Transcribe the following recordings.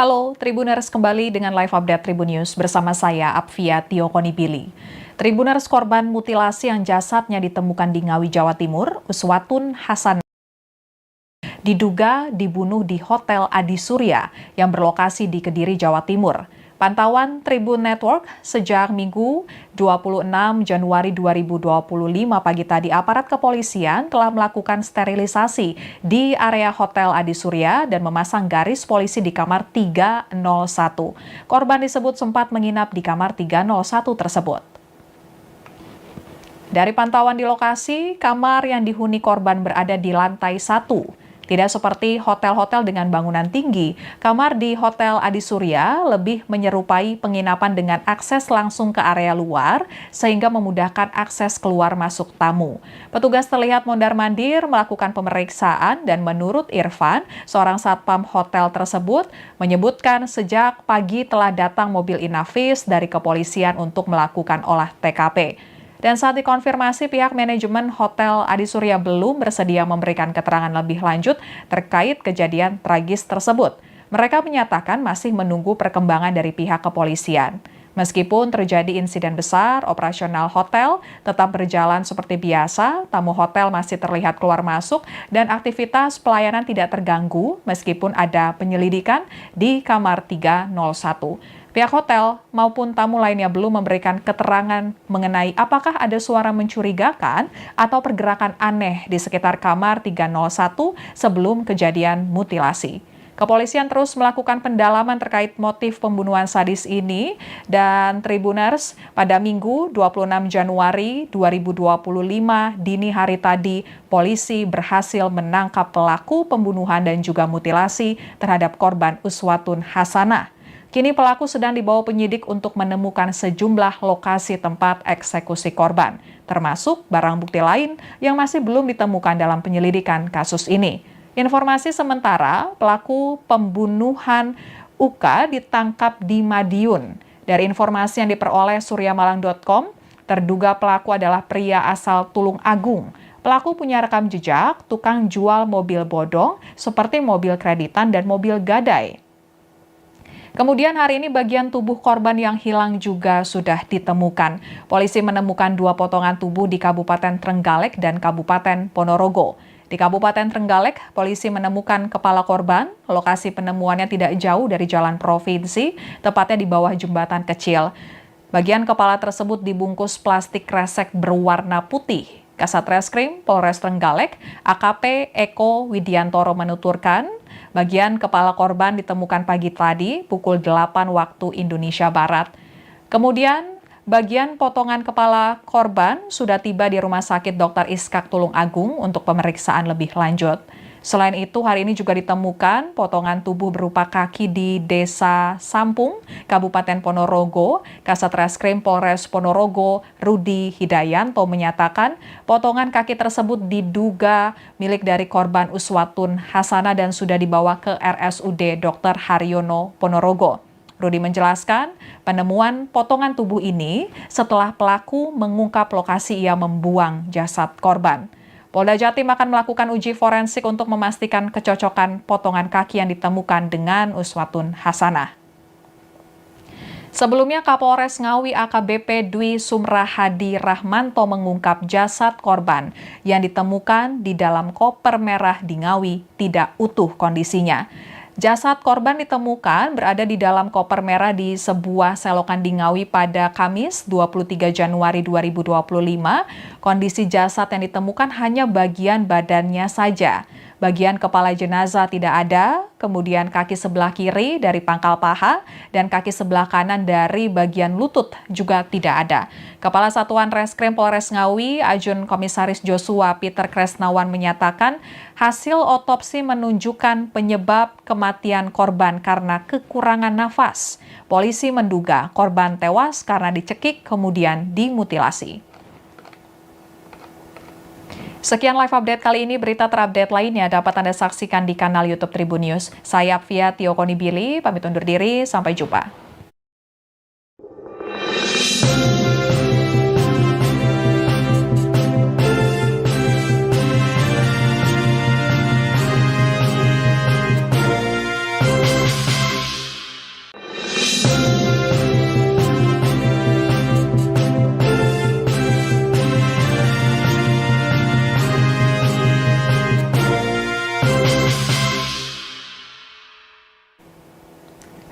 Halo, Tribuners kembali dengan live update Tribun News bersama saya, Apvia Tiokonibili. Tribuners korban mutilasi yang jasadnya ditemukan di Ngawi, Jawa Timur, Uswatun Hasan, diduga dibunuh di Hotel Adi Surya yang berlokasi di Kediri, Jawa Timur. Pantauan Tribun Network sejak Minggu 26 Januari 2025 pagi tadi, aparat kepolisian telah melakukan sterilisasi di area Hotel Adi Surya dan memasang garis polisi di kamar 301. Korban disebut sempat menginap di kamar 301 tersebut. Dari pantauan di lokasi, kamar yang dihuni korban berada di lantai 1. Tidak seperti hotel-hotel dengan bangunan tinggi, kamar di Hotel Adi Surya lebih menyerupai penginapan dengan akses langsung ke area luar, sehingga memudahkan akses keluar masuk tamu. Petugas terlihat mondar-mandir melakukan pemeriksaan dan menurut Irfan, seorang satpam hotel tersebut, menyebutkan sejak pagi telah datang mobil Inavis dari kepolisian untuk melakukan olah TKP. Dan saat dikonfirmasi, pihak manajemen Hotel Adi Surya belum bersedia memberikan keterangan lebih lanjut terkait kejadian tragis tersebut. Mereka menyatakan masih menunggu perkembangan dari pihak kepolisian. Meskipun terjadi insiden besar, operasional hotel tetap berjalan seperti biasa, tamu hotel masih terlihat keluar masuk, dan aktivitas pelayanan tidak terganggu meskipun ada penyelidikan di kamar 301. Pihak hotel maupun tamu lainnya belum memberikan keterangan mengenai apakah ada suara mencurigakan atau pergerakan aneh di sekitar kamar 301 sebelum kejadian mutilasi. Kepolisian terus melakukan pendalaman terkait motif pembunuhan sadis ini, dan Tribuners, pada Minggu 26 Januari 2025 dini hari tadi, polisi berhasil menangkap pelaku pembunuhan dan juga mutilasi terhadap korban Uswatun Hasanah. Kini pelaku sedang dibawa penyidik untuk menemukan sejumlah lokasi tempat eksekusi korban, termasuk barang bukti lain yang masih belum ditemukan dalam penyelidikan kasus ini. Informasi sementara, pelaku pembunuhan UK ditangkap di Madiun. Dari informasi yang diperoleh suryamalang.com, terduga pelaku adalah pria asal Tulung Agung. Pelaku punya rekam jejak tukang jual mobil bodong seperti mobil kreditan dan mobil gadai. Kemudian hari ini bagian tubuh korban yang hilang juga sudah ditemukan. Polisi menemukan 2 potongan tubuh di Kabupaten Trenggalek dan Kabupaten Ponorogo. Di Kabupaten Trenggalek, polisi menemukan kepala korban. Lokasi penemuannya tidak jauh dari jalan provinsi, tepatnya di bawah jembatan kecil. Bagian kepala tersebut dibungkus plastik kresek berwarna putih. Kasat Reskrim Polres Trenggalek, AKP Eko Widiantoro menuturkan, bagian kepala korban ditemukan pagi tadi pukul 8 waktu Indonesia Barat. Kemudian, bagian potongan kepala korban sudah tiba di Rumah Sakit Dr. Iskak Tulung Agung untuk pemeriksaan lebih lanjut. Selain itu, hari ini juga ditemukan potongan tubuh berupa kaki di Desa Sampung, Kabupaten Ponorogo. Kasat Reskrim Polres Ponorogo, Rudi Hidayanto menyatakan potongan kaki tersebut diduga milik dari korban Uswatun Hasanah dan sudah dibawa ke RSUD Dr. Haryono Ponorogo. Rudi menjelaskan, penemuan potongan tubuh ini setelah pelaku mengungkap lokasi ia membuang jasad korban. Polda Jatim akan melakukan uji forensik untuk memastikan kecocokan potongan kaki yang ditemukan dengan Uswatun Hasanah. Sebelumnya, Kapolres Ngawi AKBP Dwi Sumrahadi Rahmanto mengungkap jasad korban yang ditemukan di dalam koper merah di Ngawi tidak utuh kondisinya. Jasad korban ditemukan berada di dalam koper merah di sebuah selokan di Ngawi pada Kamis 23 Januari 2025. Kondisi jasad yang ditemukan hanya bagian badannya saja. Bagian kepala jenazah tidak ada, kemudian kaki sebelah kiri dari pangkal paha dan kaki sebelah kanan dari bagian lutut juga tidak ada. Kepala Satuan Reskrim Polres Ngawi, Ajun Komisaris Joshua Peter Kresnawan menyatakan hasil otopsi menunjukkan penyebab kematian korban karena kekurangan nafas. Polisi menduga korban tewas karena dicekik kemudian dimutilasi. Sekian live update kali ini, berita terupdate lainnya dapat Anda saksikan di kanal YouTube Tribun News. Saya Apvia Tiokonibili, pamit undur diri, sampai jumpa.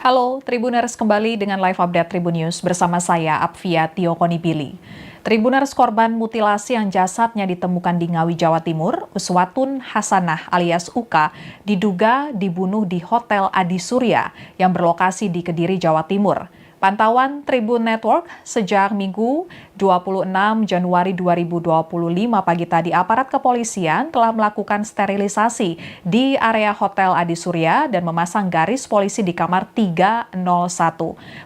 Halo, Tribuners kembali dengan live update Tribun News bersama saya, Apvia Tio Konibili. Tribuners, korban mutilasi yang jasadnya ditemukan di Ngawi, Jawa Timur, Uswatun Hasanah alias Uka, diduga dibunuh di Hotel Adi Surya yang berlokasi di Kediri, Jawa Timur. Pantauan Tribun Network sejak Minggu 26 Januari 2025 pagi tadi, aparat kepolisian telah melakukan sterilisasi di area Hotel Adi Surya dan memasang garis polisi di kamar 301.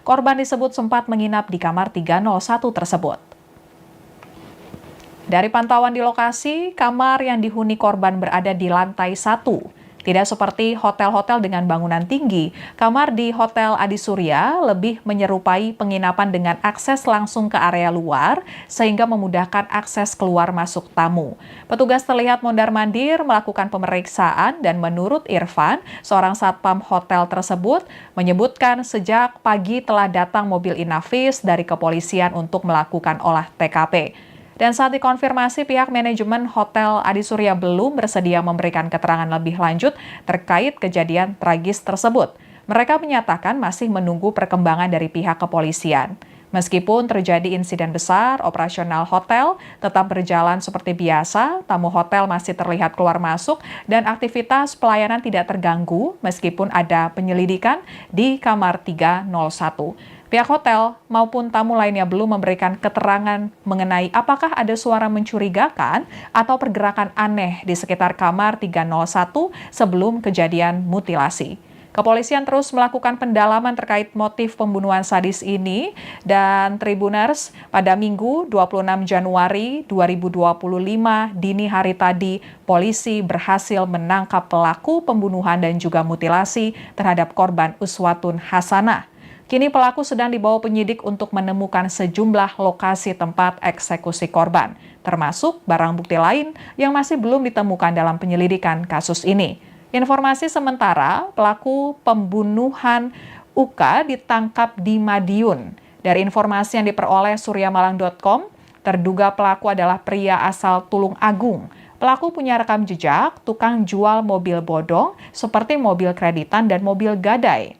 Korban disebut sempat menginap di kamar 301 tersebut. Dari pantauan di lokasi, kamar yang dihuni korban berada di lantai 1. Tidak seperti hotel-hotel dengan bangunan tinggi, kamar di Hotel Adi Surya lebih menyerupai penginapan dengan akses langsung ke area luar, sehingga memudahkan akses keluar masuk tamu. Petugas terlihat mondar-mandir melakukan pemeriksaan dan menurut Irfan, seorang satpam hotel tersebut, menyebutkan sejak pagi telah datang mobil Inavis dari kepolisian untuk melakukan olah TKP. Dan saat dikonfirmasi, pihak manajemen Hotel Adi Surya belum bersedia memberikan keterangan lebih lanjut terkait kejadian tragis tersebut. Mereka menyatakan masih menunggu perkembangan dari pihak kepolisian. Meskipun terjadi insiden besar, operasional hotel tetap berjalan seperti biasa, tamu hotel masih terlihat keluar masuk, dan aktivitas pelayanan tidak terganggu meskipun ada penyelidikan di kamar 301. Pihak hotel maupun tamu lainnya belum memberikan keterangan mengenai apakah ada suara mencurigakan atau pergerakan aneh di sekitar kamar 301 sebelum kejadian mutilasi. Kepolisian terus melakukan pendalaman terkait motif pembunuhan sadis ini, dan Tribuners, pada Minggu 26 Januari 2025 dini hari tadi, polisi berhasil menangkap pelaku pembunuhan dan juga mutilasi terhadap korban Uswatun Hasanah. Kini pelaku sedang dibawa penyidik untuk menemukan sejumlah lokasi tempat eksekusi korban, termasuk barang bukti lain yang masih belum ditemukan dalam penyelidikan kasus ini. Informasi sementara, pelaku pembunuhan Uka ditangkap di Madiun. Dari informasi yang diperoleh suryamalang.com, terduga pelaku adalah pria asal Tulung Agung. Pelaku punya rekam jejak tukang jual mobil bodong seperti mobil kreditan dan mobil gadai.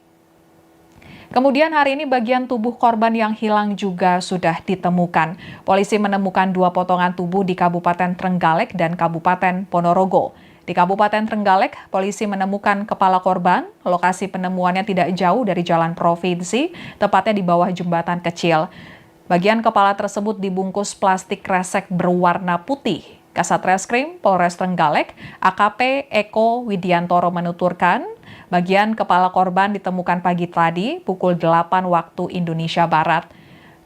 Kemudian hari ini bagian tubuh korban yang hilang juga sudah ditemukan. Polisi menemukan 2 potongan tubuh di Kabupaten Trenggalek dan Kabupaten Ponorogo. Di Kabupaten Trenggalek, polisi menemukan kepala korban. Lokasi penemuannya tidak jauh dari jalan provinsi, tepatnya di bawah jembatan kecil. Bagian kepala tersebut dibungkus plastik kresek berwarna putih. Kasat Reskrim Polres Trenggalek, AKP Eko Widiantoro menuturkan, bagian kepala korban ditemukan pagi tadi pukul 8 waktu Indonesia Barat.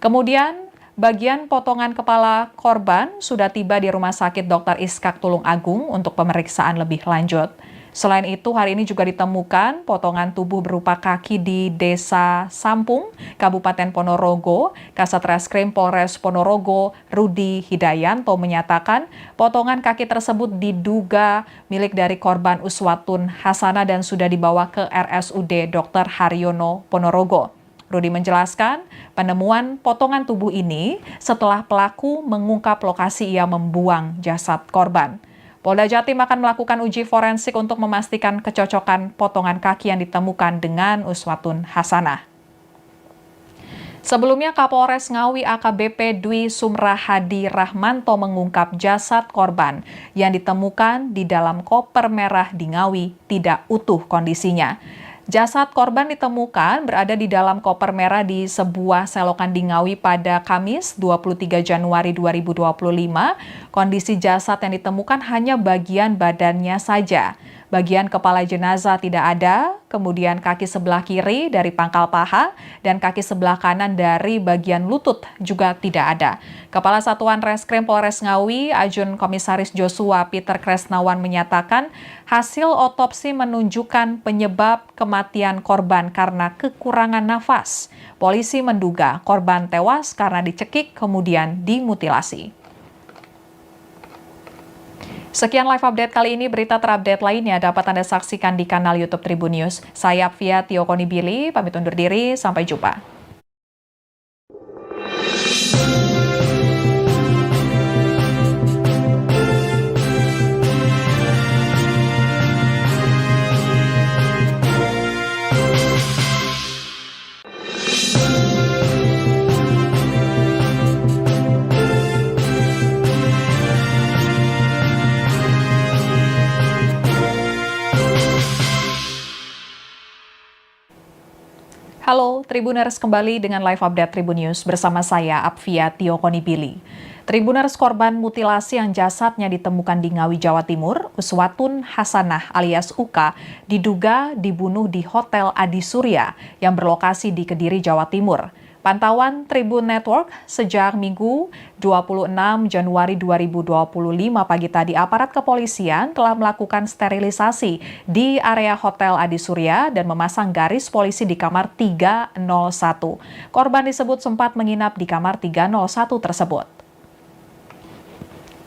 Kemudian, bagian potongan kepala korban sudah tiba di Rumah Sakit Dr. Iskak Tulung Agung untuk pemeriksaan lebih lanjut. Selain itu, hari ini juga ditemukan potongan tubuh berupa kaki di Desa Sampung, Kabupaten Ponorogo. Kasat Reskrim Polres Ponorogo, Rudi Hidayanto menyatakan potongan kaki tersebut diduga milik dari korban Uswatun Hasanah dan sudah dibawa ke RSUD Dr. Haryono Ponorogo. Rudi menjelaskan, penemuan potongan tubuh ini setelah pelaku mengungkap lokasi ia membuang jasad korban. Polda Jatim akan melakukan uji forensik untuk memastikan kecocokan potongan kaki yang ditemukan dengan Uswatun Hasanah. Sebelumnya, Kapolres Ngawi AKBP Dwi Sumrahadi Rahmanto mengungkap jasad korban yang ditemukan di dalam koper merah di Ngawi tidak utuh kondisinya. Jasad korban ditemukan berada di dalam koper merah di sebuah selokan di Ngawi pada Kamis 23 Januari 2025. Kondisi jasad yang ditemukan hanya bagian badannya saja. Bagian kepala jenazah tidak ada, kemudian kaki sebelah kiri dari pangkal paha dan kaki sebelah kanan dari bagian lutut juga tidak ada. Kepala Satuan Reskrim Polres Ngawi, Ajun Komisaris Joshua Peter Kresnawan menyatakan hasil otopsi menunjukkan penyebab kematian korban karena kekurangan nafas. Polisi menduga korban tewas karena dicekik kemudian dimutilasi. Sekian live update kali ini, berita terupdate lainnya dapat Anda saksikan di kanal YouTube Tribun News. Saya Apvia Tio Konibili, pamit undur diri, sampai jumpa. Halo, Tribuners kembali dengan live update Tribun News bersama saya, Apvia Tiokonibili. Tribuners korban mutilasi yang jasadnya ditemukan di Ngawi, Jawa Timur, Uswatun Hasanah alias Uka, diduga dibunuh di Hotel Adi Surya yang berlokasi di Kediri, Jawa Timur. Pantauan Tribun Network sejak Minggu 26 Januari 2025 pagi tadi, aparat kepolisian telah melakukan sterilisasi di area Hotel Adi Surya dan memasang garis polisi di kamar 301. Korban disebut sempat menginap di kamar 301 tersebut.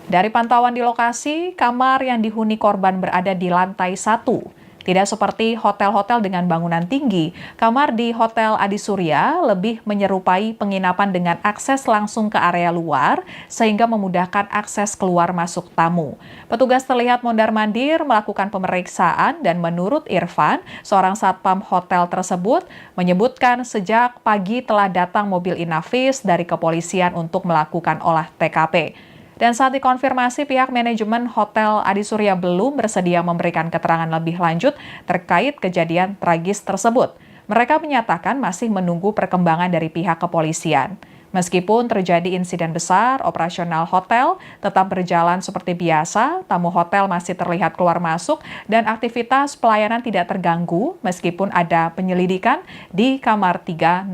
Dari pantauan di lokasi, kamar yang dihuni korban berada di lantai 1. Tidak seperti hotel-hotel dengan bangunan tinggi, kamar di Hotel Adi Surya lebih menyerupai penginapan dengan akses langsung ke area luar, sehingga memudahkan akses keluar masuk tamu. Petugas terlihat mondar-mandir melakukan pemeriksaan dan menurut Irfan, seorang satpam hotel tersebut, menyebutkan sejak pagi telah datang mobil Inavis dari kepolisian untuk melakukan olah TKP. Dan saat dikonfirmasi, pihak manajemen Hotel Adi Surya belum bersedia memberikan keterangan lebih lanjut terkait kejadian tragis tersebut. Mereka menyatakan masih menunggu perkembangan dari pihak kepolisian. Meskipun terjadi insiden besar, operasional hotel tetap berjalan seperti biasa, tamu hotel masih terlihat keluar masuk, dan aktivitas pelayanan tidak terganggu meskipun ada penyelidikan di kamar 301.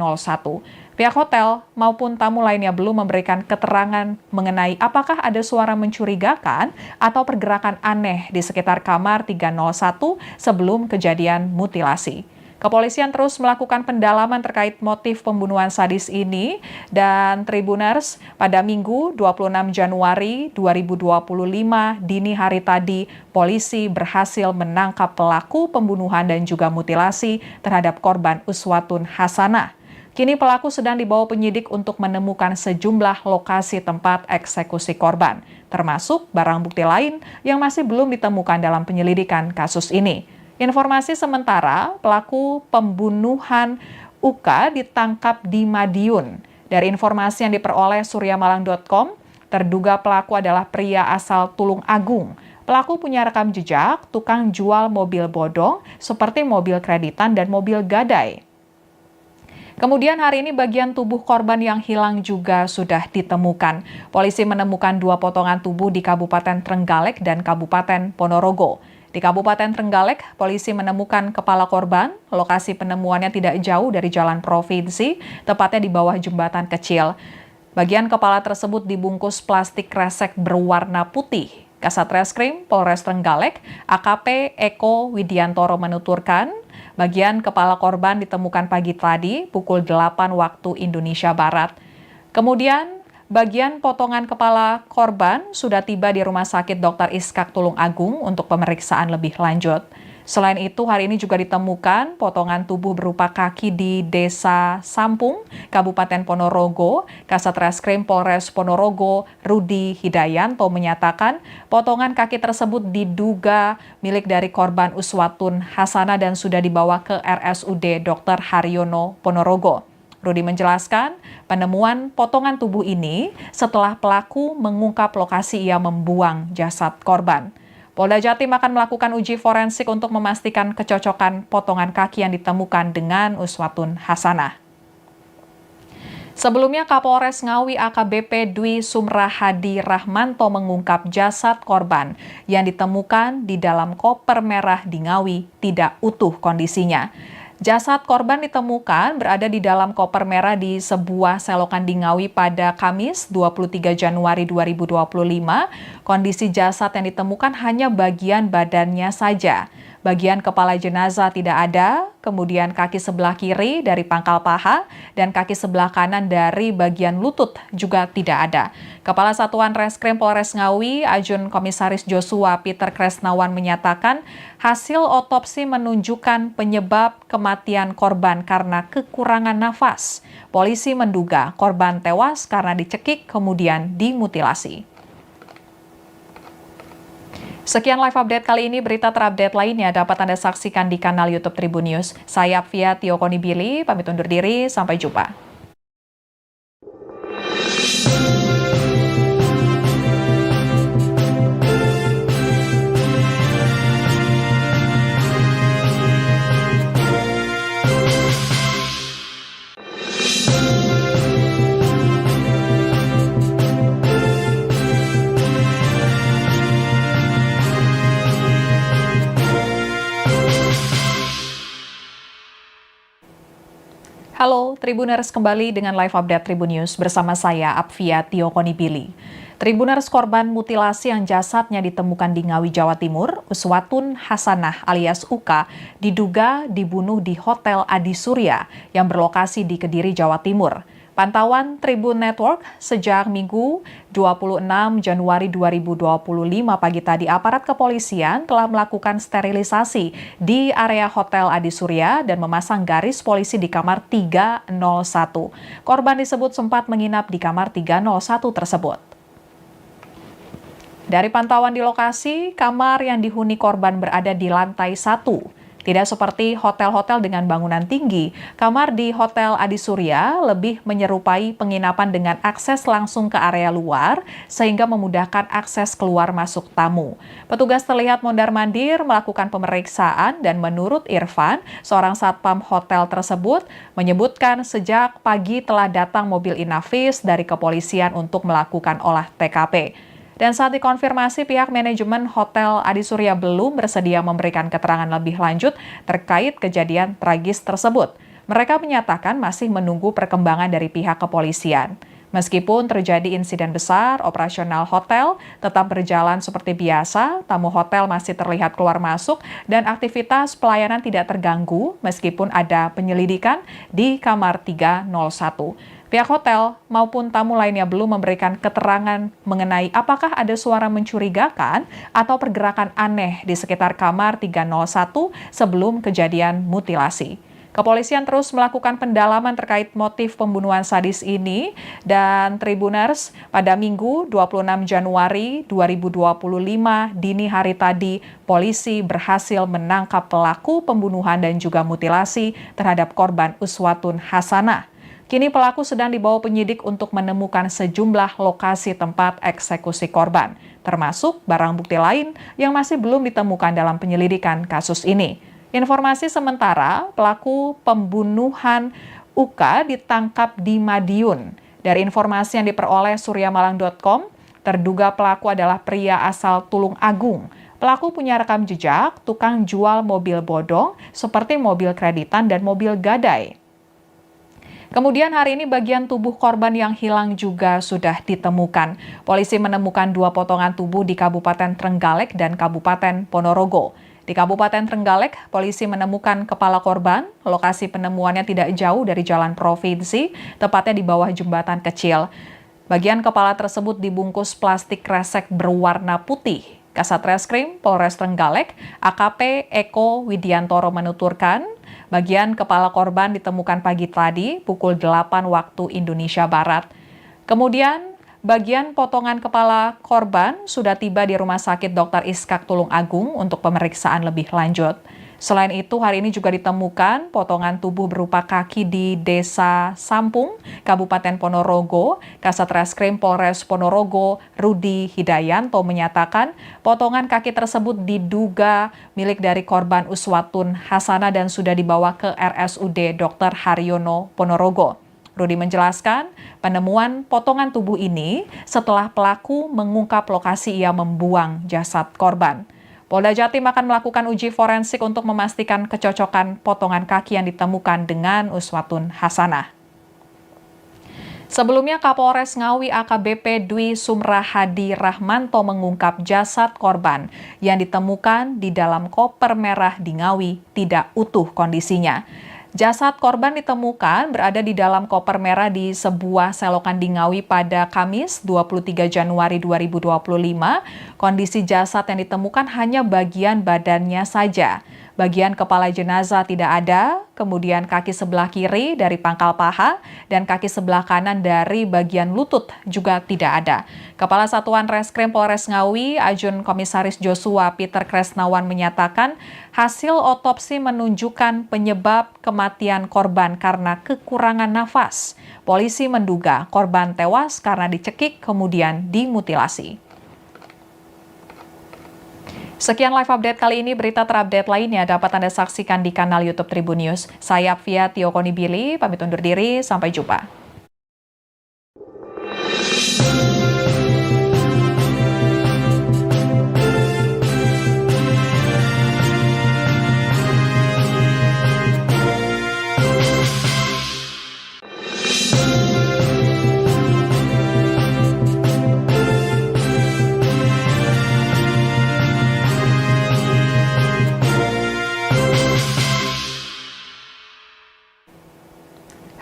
Pihak hotel maupun tamu lainnya belum memberikan keterangan mengenai apakah ada suara mencurigakan atau pergerakan aneh di sekitar kamar 301 sebelum kejadian mutilasi. Kepolisian terus melakukan pendalaman terkait motif pembunuhan sadis ini, dan Tribuners, pada Minggu 26 Januari 2025 dini hari tadi, polisi berhasil menangkap pelaku pembunuhan dan juga mutilasi terhadap korban Uswatun Hasanah. Kini pelaku sedang dibawa penyidik untuk menemukan sejumlah lokasi tempat eksekusi korban, termasuk barang bukti lain yang masih belum ditemukan dalam penyelidikan kasus ini. Informasi sementara, pelaku pembunuhan Uka ditangkap di Madiun. Dari informasi yang diperoleh suryamalang.com, terduga pelaku adalah pria asal Tulung Agung. Pelaku punya rekam jejak, tukang jual mobil bodong seperti mobil kreditan dan mobil gadai. Kemudian hari ini bagian tubuh korban yang hilang juga sudah ditemukan. Polisi menemukan 2 potongan tubuh di Kabupaten Trenggalek dan Kabupaten Ponorogo. Di Kabupaten Trenggalek, polisi menemukan kepala korban. Lokasi penemuannya tidak jauh dari jalan provinsi, tepatnya di bawah jembatan kecil. Bagian kepala tersebut dibungkus plastik kresek berwarna putih. Kasat Reskrim Polres Trenggalek, AKP Eko Widiantoro menuturkan, bagian kepala korban ditemukan pagi tadi pukul 8 waktu Indonesia Barat. Kemudian, bagian potongan kepala korban sudah tiba di Rumah Sakit Dr. Iskak Tulung Agung untuk pemeriksaan lebih lanjut. Selain itu, hari ini juga ditemukan potongan tubuh berupa kaki di Desa Sampung, Kabupaten Ponorogo. Kasat Reskrim Polres Ponorogo, Rudi Hidayanto menyatakan potongan kaki tersebut diduga milik dari korban Uswatun Hasanah dan sudah dibawa ke RSUD Dr. Haryono Ponorogo. Rudi menjelaskan, penemuan potongan tubuh ini setelah pelaku mengungkap lokasi ia membuang jasad korban. Polda Jatim akan melakukan uji forensik untuk memastikan kecocokan potongan kaki yang ditemukan dengan Uswatun Hasanah. Sebelumnya, Kapolres Ngawi AKBP Dwi Sumrahadi Rahmanto mengungkap jasad korban yang ditemukan di dalam koper merah di Ngawi tidak utuh kondisinya. Jasad korban ditemukan berada di dalam koper merah di sebuah selokan di Ngawi pada Kamis 23 Januari 2025. Kondisi jasad yang ditemukan hanya bagian badannya saja. Bagian kepala jenazah tidak ada, kemudian kaki sebelah kiri dari pangkal paha dan kaki sebelah kanan dari bagian lutut juga tidak ada. Kepala Satuan Reskrim Polres Ngawi, Ajun Komisaris Joshua Peter Kresnawan menyatakan hasil otopsi menunjukkan penyebab kematian korban karena kekurangan nafas. Polisi menduga korban tewas karena dicekik kemudian dimutilasi. Sekian live update kali ini, berita terupdate lainnya dapat Anda saksikan di kanal YouTube Tribun News. Saya Apvia Tiokonibili, pamit undur diri, sampai jumpa. Halo Tribuners, kembali dengan live update Tribun News bersama saya Apvia Tio Konibili. Tribuners, korban mutilasi yang jasadnya ditemukan di Ngawi, Jawa Timur, Uswatun Hasanah alias Uka, diduga dibunuh di Hotel Adi Surya yang berlokasi di Kediri, Jawa Timur. Pantauan Tribun Network sejak Minggu 26 Januari 2025 pagi tadi, aparat kepolisian telah melakukan sterilisasi di area Hotel Adi Surya dan memasang garis polisi di kamar 301. Korban disebut sempat menginap di kamar 301 tersebut. Dari pantauan di lokasi, kamar yang dihuni korban berada di lantai 1. Tidak seperti hotel-hotel dengan bangunan tinggi, kamar di Hotel Adi Surya lebih menyerupai penginapan dengan akses langsung ke area luar, sehingga memudahkan akses keluar masuk tamu. Petugas terlihat mondar-mandir melakukan pemeriksaan dan menurut Irfan, seorang satpam hotel tersebut, menyebutkan sejak pagi telah datang mobil Inavis dari kepolisian untuk melakukan olah TKP. Dan saat dikonfirmasi, pihak manajemen Hotel Adi Surya belum bersedia memberikan keterangan lebih lanjut terkait kejadian tragis tersebut. Mereka menyatakan masih menunggu perkembangan dari pihak kepolisian. Meskipun terjadi insiden besar, operasional hotel tetap berjalan seperti biasa, tamu hotel masih terlihat keluar masuk, dan aktivitas pelayanan tidak terganggu meskipun ada penyelidikan di kamar 301. Pihak hotel maupun tamu lainnya belum memberikan keterangan mengenai apakah ada suara mencurigakan atau pergerakan aneh di sekitar kamar 301 sebelum kejadian mutilasi. Kepolisian terus melakukan pendalaman terkait motif pembunuhan sadis ini, dan Tribuners, pada Minggu 26 Januari 2025 dini hari tadi, polisi berhasil menangkap pelaku pembunuhan dan juga mutilasi terhadap korban Uswatun Hasanah. Kini pelaku sedang dibawa penyidik untuk menemukan sejumlah lokasi tempat eksekusi korban, termasuk barang bukti lain yang masih belum ditemukan dalam penyelidikan kasus ini. Informasi sementara, pelaku pembunuhan Uka ditangkap di Madiun. Dari informasi yang diperoleh suryamalang.com, terduga pelaku adalah pria asal Tulung Agung. Pelaku punya rekam jejak tukang jual mobil bodong seperti mobil kreditan dan mobil gadai. Kemudian hari ini bagian tubuh korban yang hilang juga sudah ditemukan. Polisi menemukan 2 potongan tubuh di Kabupaten Trenggalek dan Kabupaten Ponorogo. Di Kabupaten Trenggalek, polisi menemukan kepala korban. Lokasi penemuannya tidak jauh dari jalan provinsi, tepatnya di bawah jembatan kecil. Bagian kepala tersebut dibungkus plastik kresek berwarna putih. Kasat Reskrim Polres Trenggalek, AKP Eko Widiantoro menuturkan, bagian kepala korban ditemukan pagi tadi pukul 8 waktu Indonesia Barat. Kemudian, bagian potongan kepala korban sudah tiba di Rumah Sakit Dr. Iskak Tulung Agung untuk pemeriksaan lebih lanjut. Selain itu, hari ini juga ditemukan potongan tubuh berupa kaki di Desa Sampung, Kabupaten Ponorogo. Kasat Reskrim Polres Ponorogo, Rudi Hidayanto menyatakan potongan kaki tersebut diduga milik dari korban Uswatun Hasanah dan sudah dibawa ke RSUD Dr. Haryono Ponorogo. Rudi menjelaskan, penemuan potongan tubuh ini setelah pelaku mengungkap lokasi ia membuang jasad korban. Polda Jatim akan melakukan uji forensik untuk memastikan kecocokan potongan kaki yang ditemukan dengan Uswatun Hasanah. Sebelumnya, Kapolres Ngawi AKBP Dwi Sumrahadi Rahmanto mengungkap jasad korban yang ditemukan di dalam koper merah di Ngawi tidak utuh kondisinya. Jasad korban ditemukan berada di dalam koper merah di sebuah selokan di Ngawi pada Kamis 23 Januari 2025. Kondisi jasad yang ditemukan hanya bagian badannya saja. Bagian kepala jenazah tidak ada, kemudian kaki sebelah kiri dari pangkal paha dan kaki sebelah kanan dari bagian lutut juga tidak ada. Kepala Satuan Reskrim Polres Ngawi, Ajun Komisaris Joshua Peter Kresnawan menyatakan hasil otopsi menunjukkan penyebab kematian korban karena kekurangan nafas. Polisi menduga korban tewas karena dicekik kemudian dimutilasi. Sekian live update kali ini, berita terupdate lainnya dapat Anda saksikan di kanal YouTube Tribun News. Saya Apvia Tio Konibili, pamit undur diri, sampai jumpa.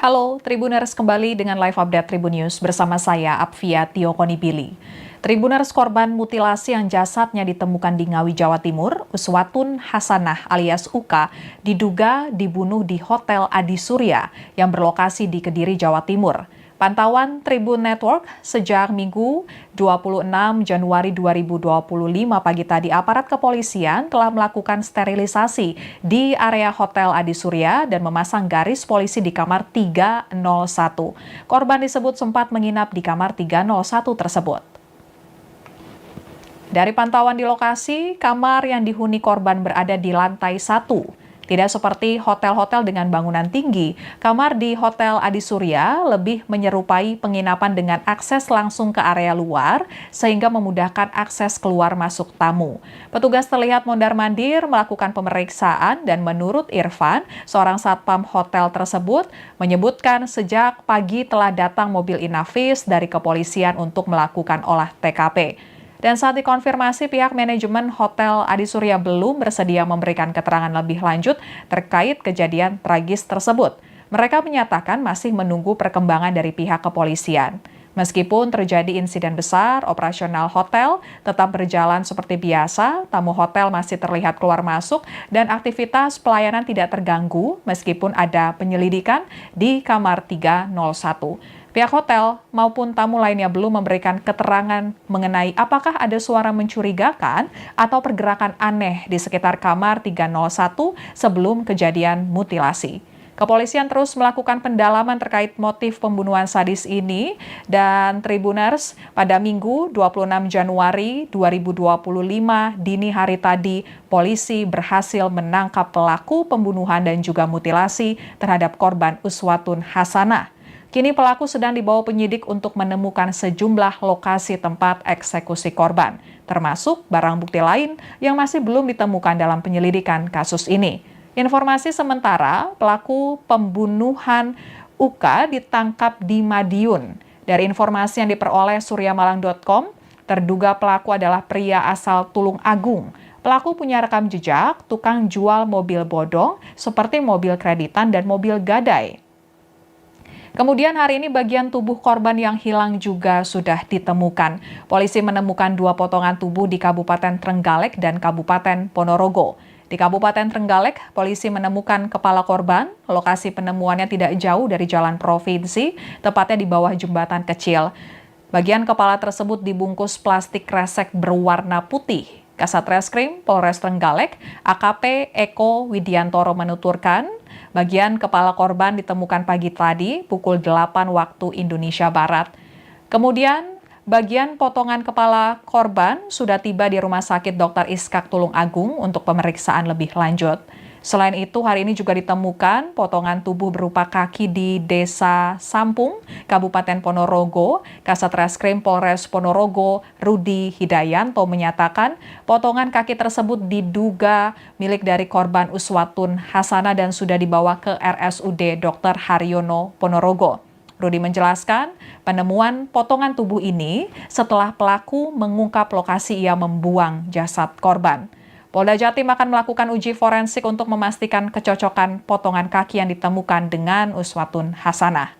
Halo, Tribuners kembali dengan live update Tribun News bersama saya, Apvia Tiokonibili. Tribuners korban mutilasi yang jasadnya ditemukan di Ngawi, Jawa Timur, Uswatun Hasanah alias Uka, diduga dibunuh di Hotel Adi Surya yang berlokasi di Kediri, Jawa Timur. Pantauan Tribun Network sejak Minggu 26 Januari 2025 pagi tadi, aparat kepolisian telah melakukan sterilisasi di area Hotel Adi Surya dan memasang garis polisi di kamar 301. Korban disebut sempat menginap di kamar 301 tersebut. Dari pantauan di lokasi, kamar yang dihuni korban berada di lantai 1. Tidak seperti hotel-hotel dengan bangunan tinggi, kamar di Hotel Adi Surya lebih menyerupai penginapan dengan akses langsung ke area luar, sehingga memudahkan akses keluar masuk tamu. Petugas terlihat mondar-mandir melakukan pemeriksaan dan menurut Irfan, seorang satpam hotel tersebut, menyebutkan sejak pagi telah datang mobil Inavis dari kepolisian untuk melakukan olah TKP. Dan saat dikonfirmasi, pihak manajemen Hotel Adi Surya belum bersedia memberikan keterangan lebih lanjut terkait kejadian tragis tersebut. Mereka menyatakan masih menunggu perkembangan dari pihak kepolisian. Meskipun terjadi insiden besar, operasional hotel tetap berjalan seperti biasa, tamu hotel masih terlihat keluar masuk, dan aktivitas pelayanan tidak terganggu meskipun ada penyelidikan di kamar 301. Pihak hotel maupun tamu lainnya belum memberikan keterangan mengenai apakah ada suara mencurigakan atau pergerakan aneh di sekitar kamar 301 sebelum kejadian mutilasi. Kepolisian terus melakukan pendalaman terkait motif pembunuhan sadis ini, dan Tribuners, pada Minggu 26 Januari 2025 dini hari tadi, polisi berhasil menangkap pelaku pembunuhan dan juga mutilasi terhadap korban Uswatun Hasanah. Kini pelaku sedang dibawa penyidik untuk menemukan sejumlah lokasi tempat eksekusi korban, termasuk barang bukti lain yang masih belum ditemukan dalam penyelidikan kasus ini. Informasi sementara, pelaku pembunuhan Uka ditangkap di Madiun. Dari informasi yang diperoleh suryamalang.com, terduga pelaku adalah pria asal Tulung Agung. Pelaku punya rekam jejak, tukang jual mobil bodong seperti mobil kreditan dan mobil gadai. Kemudian hari ini bagian tubuh korban yang hilang juga sudah ditemukan. Polisi menemukan 2 potongan tubuh di Kabupaten Trenggalek dan Kabupaten Ponorogo. Di Kabupaten Trenggalek, polisi menemukan kepala korban. Lokasi penemuannya tidak jauh dari jalan provinsi, tepatnya di bawah jembatan kecil. Bagian kepala tersebut dibungkus plastik kresek berwarna putih. Kasat Reskrim Polres Trenggalek, AKP Eko Widiantoro menuturkan, bagian kepala korban ditemukan pagi tadi pukul 8 waktu Indonesia Barat. Kemudian, bagian potongan kepala korban sudah tiba di Rumah Sakit Dr. Iskak Tulung Agung untuk pemeriksaan lebih lanjut. Selain itu, hari ini juga ditemukan potongan tubuh berupa kaki di Desa Sampung, Kabupaten Ponorogo. Kasat Reskrim Polres Ponorogo, Rudi Hidayanto menyatakan potongan kaki tersebut diduga milik dari korban Uswatun Hasanah dan sudah dibawa ke RSUD Dr. Haryono Ponorogo. Rudi menjelaskan, penemuan potongan tubuh ini setelah pelaku mengungkap lokasi ia membuang jasad korban. Polda Jatim akan melakukan uji forensik untuk memastikan kecocokan potongan kaki yang ditemukan dengan Uswatun Hasanah.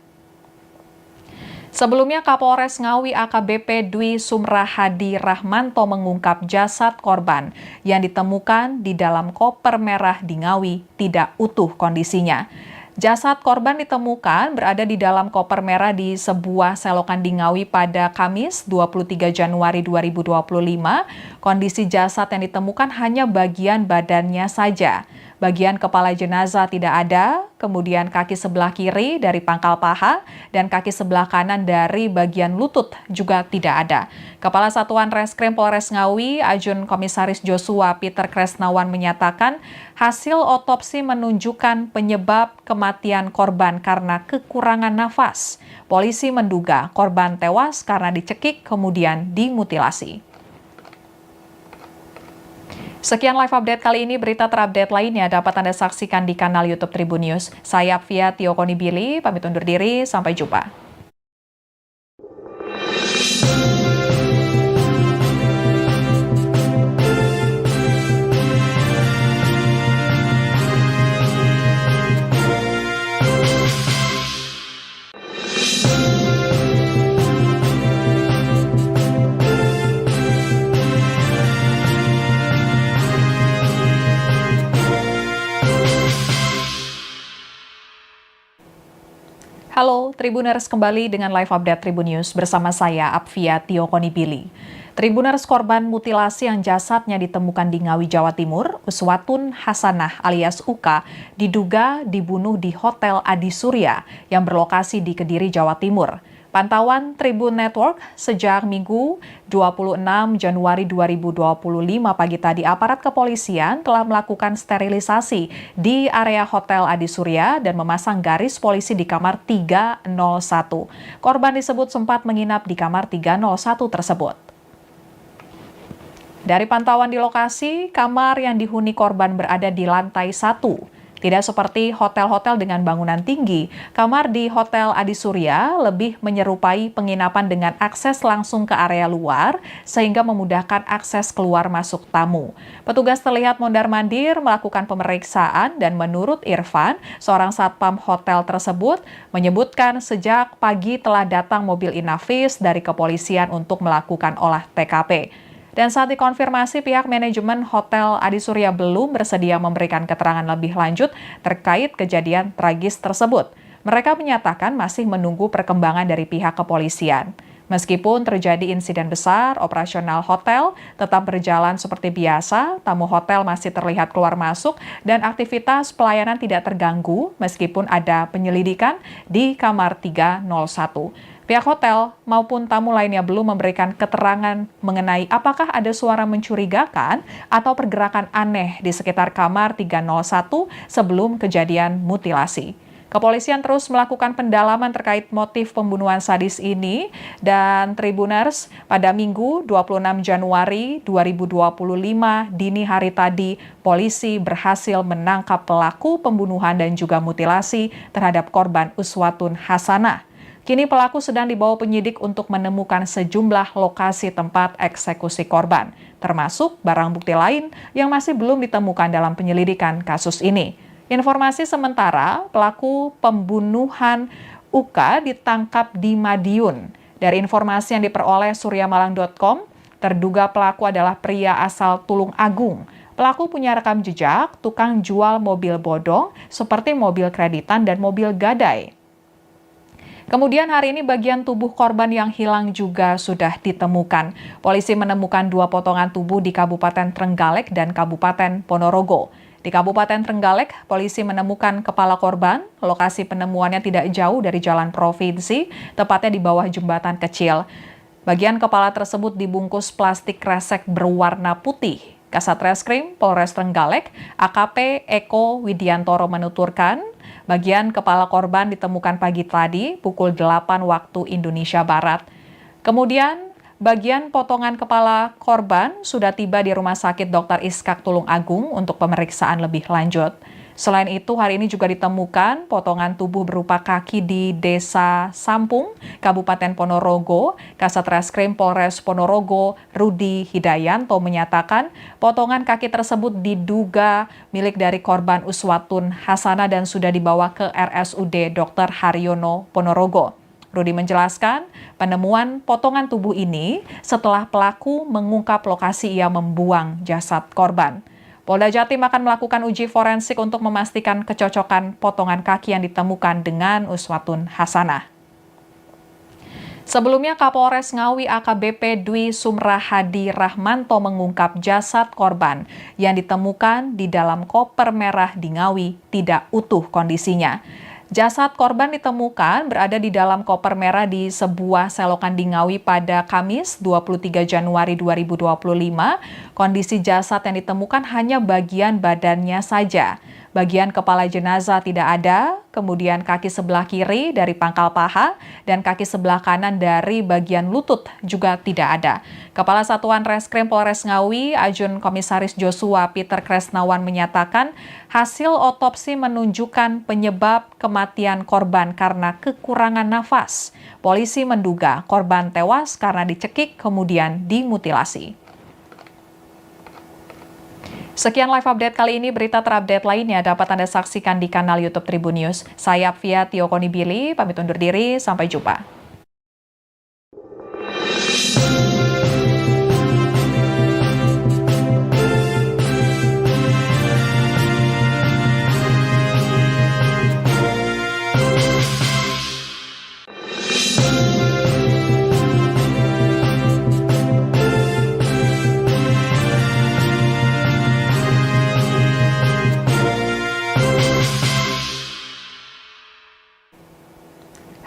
Sebelumnya, Kapolres Ngawi AKBP Dwi Sumrahadi Rahmanto mengungkap jasad korban yang ditemukan di dalam koper merah di Ngawi tidak utuh kondisinya. Jasad korban ditemukan berada di dalam koper merah di sebuah selokan di Ngawi pada Kamis 23 Januari 2025. Kondisi jasad yang ditemukan hanya bagian badannya saja. Bagian kepala jenazah tidak ada, kemudian kaki sebelah kiri dari pangkal paha dan kaki sebelah kanan dari bagian lutut juga tidak ada. Kepala Satuan Reskrim Polres Ngawi, Ajun Komisaris Joshua Peter Kresnawan menyatakan hasil otopsi menunjukkan penyebab kematian korban karena kekurangan nafas. Polisi menduga korban tewas karena dicekik kemudian dimutilasi. Sekian live update kali ini, berita terupdate lainnya dapat Anda saksikan di kanal YouTube Tribun News. Saya Apvia Tiokonibili, pamit undur diri, sampai jumpa. Halo, Tribuners kembali dengan live update Tribun News bersama saya, Apvia Tiokonibili. Tribuners, korban mutilasi yang jasadnya ditemukan di Ngawi, Jawa Timur, Uswatun Hasanah alias Uka, diduga dibunuh di Hotel Adi Surya yang berlokasi di Kediri, Jawa Timur. Pantauan Tribun Network sejak Minggu 26 Januari 2025 pagi tadi, aparat kepolisian telah melakukan sterilisasi di area Hotel Adi Surya dan memasang garis polisi di kamar 301. Korban disebut sempat menginap di kamar 301 tersebut. Dari pantauan di lokasi, kamar yang dihuni korban berada di lantai 1. Tidak seperti hotel-hotel dengan bangunan tinggi, kamar di Hotel Adi Surya lebih menyerupai penginapan dengan akses langsung ke area luar, sehingga memudahkan akses keluar masuk tamu. Petugas terlihat mondar-mandir melakukan pemeriksaan dan menurut Irfan, seorang satpam hotel tersebut, menyebutkan sejak pagi telah datang mobil Inavis dari kepolisian untuk melakukan olah TKP. Dan saat dikonfirmasi, pihak manajemen Hotel Adi Surya belum bersedia memberikan keterangan lebih lanjut terkait kejadian tragis tersebut. Mereka menyatakan masih menunggu perkembangan dari pihak kepolisian. Meskipun terjadi insiden besar, operasional hotel tetap berjalan seperti biasa, tamu hotel masih terlihat keluar masuk, dan aktivitas pelayanan tidak terganggu meskipun ada penyelidikan di kamar 301. Pihak hotel maupun tamu lainnya belum memberikan keterangan mengenai apakah ada suara mencurigakan atau pergerakan aneh di sekitar kamar 301 sebelum kejadian mutilasi. Kepolisian terus melakukan pendalaman terkait motif pembunuhan sadis ini, dan Tribuners, pada Minggu 26 Januari 2025 dini hari tadi, polisi berhasil menangkap pelaku pembunuhan dan juga mutilasi terhadap korban Uswatun Hasanah. Kini pelaku sedang dibawa penyidik untuk menemukan sejumlah lokasi tempat eksekusi korban, termasuk barang bukti lain yang masih belum ditemukan dalam penyelidikan kasus ini. Informasi sementara, pelaku pembunuhan Uka ditangkap di Madiun. Dari informasi yang diperoleh suryamalang.com, terduga pelaku adalah pria asal Tulung Agung. Pelaku punya rekam jejak, tukang jual mobil bodong seperti mobil kreditan dan mobil gadai. Kemudian hari ini bagian tubuh korban yang hilang juga sudah ditemukan. Polisi menemukan 2 potongan tubuh di Kabupaten Trenggalek dan Kabupaten Ponorogo. Di Kabupaten Trenggalek, polisi menemukan kepala korban. Lokasi penemuannya tidak jauh dari jalan provinsi, tepatnya di bawah jembatan kecil. Bagian kepala tersebut dibungkus plastik kresek berwarna putih. Kasat Reskrim Polres Trenggalek, AKP Eko Widiantoro menuturkan, bagian kepala korban ditemukan pagi tadi pukul 8 waktu Indonesia Barat. Kemudian, bagian potongan kepala korban sudah tiba di Rumah Sakit Dr. Iskak Tulung Agung untuk pemeriksaan lebih lanjut. Selain itu, hari ini juga ditemukan potongan tubuh berupa kaki di Desa Sampung, Kabupaten Ponorogo. Kasat Reskrim Polres Ponorogo, Rudi Hidayanto menyatakan potongan kaki tersebut diduga milik dari korban Uswatun Hasanah dan sudah dibawa ke RSUD Dr. Haryono Ponorogo. Rudi menjelaskan, penemuan potongan tubuh ini setelah pelaku mengungkap lokasi ia membuang jasad korban. Polda Jatim akan melakukan uji forensik untuk memastikan kecocokan potongan kaki yang ditemukan dengan Uswatun Hasanah. Sebelumnya, Kapolres Ngawi AKBP Dwi Sumrahadi Rahmanto mengungkap jasad korban yang ditemukan di dalam koper merah di Ngawi tidak utuh kondisinya. Jasad korban ditemukan berada di dalam koper merah di sebuah selokan di Ngawi pada Kamis 23 Januari 2025. Kondisi jasad yang ditemukan hanya bagian badannya saja. Bagian kepala jenazah tidak ada, kemudian kaki sebelah kiri dari pangkal paha dan kaki sebelah kanan dari bagian lutut juga tidak ada. Kepala Satuan Reskrim Polres Ngawi, Ajun Komisaris Joshua Peter Kresnawan menyatakan hasil otopsi menunjukkan penyebab kematian korban karena kekurangan nafas. Polisi menduga korban tewas karena dicekik kemudian dimutilasi. Sekian live update kali ini, berita terupdate lainnya dapat Anda saksikan di kanal YouTube Tribun News. Saya Apvia Tiokonibili, pamit undur diri, sampai jumpa.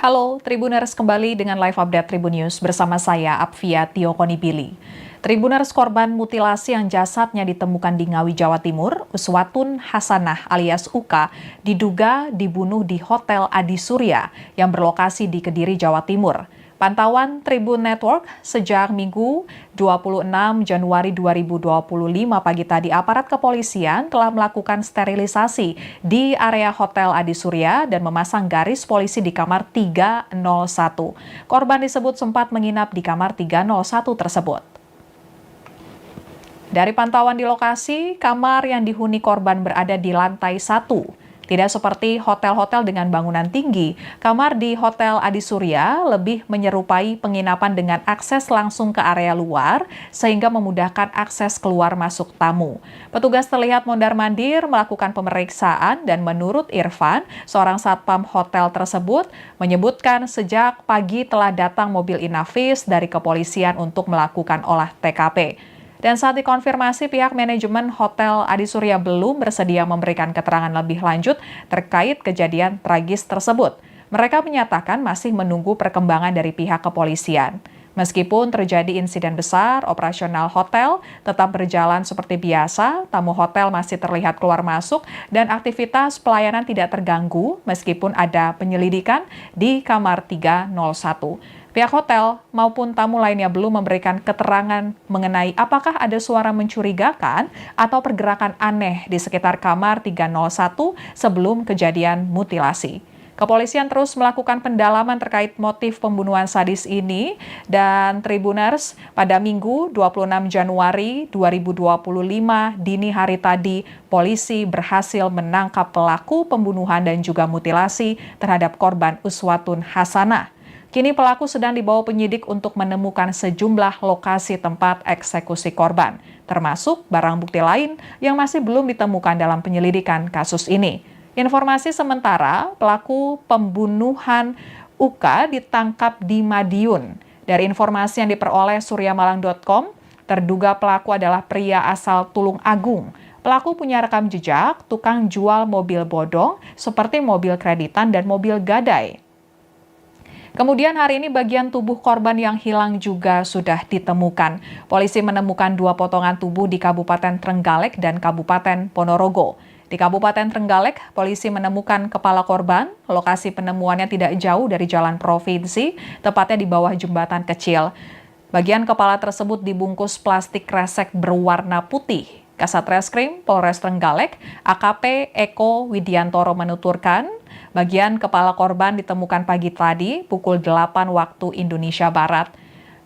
Halo, Tribuners kembali dengan live update Tribun News bersama saya, Apvia Tiokonibili. Tribuners, korban mutilasi yang jasadnya ditemukan di Ngawi, Jawa Timur, Uswatun Hasanah alias Uka, diduga dibunuh di Hotel Adi Surya yang berlokasi di Kediri, Jawa Timur. Pantauan Tribun Network sejak Minggu 26 Januari 2025 pagi tadi, aparat kepolisian telah melakukan sterilisasi di area Hotel Adi Surya dan memasang garis polisi di kamar 301. Korban disebut sempat menginap di kamar 301 tersebut. Dari pantauan di lokasi, kamar yang dihuni korban berada di lantai 1. Tidak seperti hotel-hotel dengan bangunan tinggi, kamar di Hotel Adi Surya lebih menyerupai penginapan dengan akses langsung ke area luar, sehingga memudahkan akses keluar masuk tamu. Petugas terlihat mondar-mandir melakukan pemeriksaan dan menurut Irfan, seorang satpam hotel tersebut, menyebutkan sejak pagi telah datang mobil Inavis dari kepolisian untuk melakukan olah TKP. Dan saat dikonfirmasi, pihak manajemen Hotel Adi Surya belum bersedia memberikan keterangan lebih lanjut terkait kejadian tragis tersebut. Mereka menyatakan masih menunggu perkembangan dari pihak kepolisian. Meskipun terjadi insiden besar, operasional hotel tetap berjalan seperti biasa, tamu hotel masih terlihat keluar masuk, dan aktivitas pelayanan tidak terganggu meskipun ada penyelidikan di kamar 301. Pihak hotel maupun tamu lainnya belum memberikan keterangan mengenai apakah ada suara mencurigakan atau pergerakan aneh di sekitar kamar 301 sebelum kejadian mutilasi. Kepolisian terus melakukan pendalaman terkait motif pembunuhan sadis ini, dan Tribuners, pada Minggu 26 Januari 2025 dini hari tadi, polisi berhasil menangkap pelaku pembunuhan dan juga mutilasi terhadap korban Uswatun Hasanah. Kini pelaku sedang dibawa penyidik untuk menemukan sejumlah lokasi tempat eksekusi korban, termasuk barang bukti lain yang masih belum ditemukan dalam penyelidikan kasus ini. Informasi sementara, pelaku pembunuhan Uka ditangkap di Madiun. Dari informasi yang diperoleh suryamalang.com, terduga pelaku adalah pria asal Tulung Agung. Pelaku punya rekam jejak, tukang jual mobil bodong seperti mobil kreditan dan mobil gadai. Kemudian hari ini bagian tubuh korban yang hilang juga sudah ditemukan. Polisi menemukan 2 potongan tubuh di Kabupaten Trenggalek dan Kabupaten Ponorogo. Di Kabupaten Trenggalek, polisi menemukan kepala korban. Lokasi penemuannya tidak jauh dari jalan provinsi, tepatnya di bawah jembatan kecil. Bagian kepala tersebut dibungkus plastik kresek berwarna putih. Kasat Reskrim Polres Trenggalek, AKP Eko Widiantoro menuturkan, bagian kepala korban ditemukan pagi tadi pukul 8 waktu Indonesia Barat.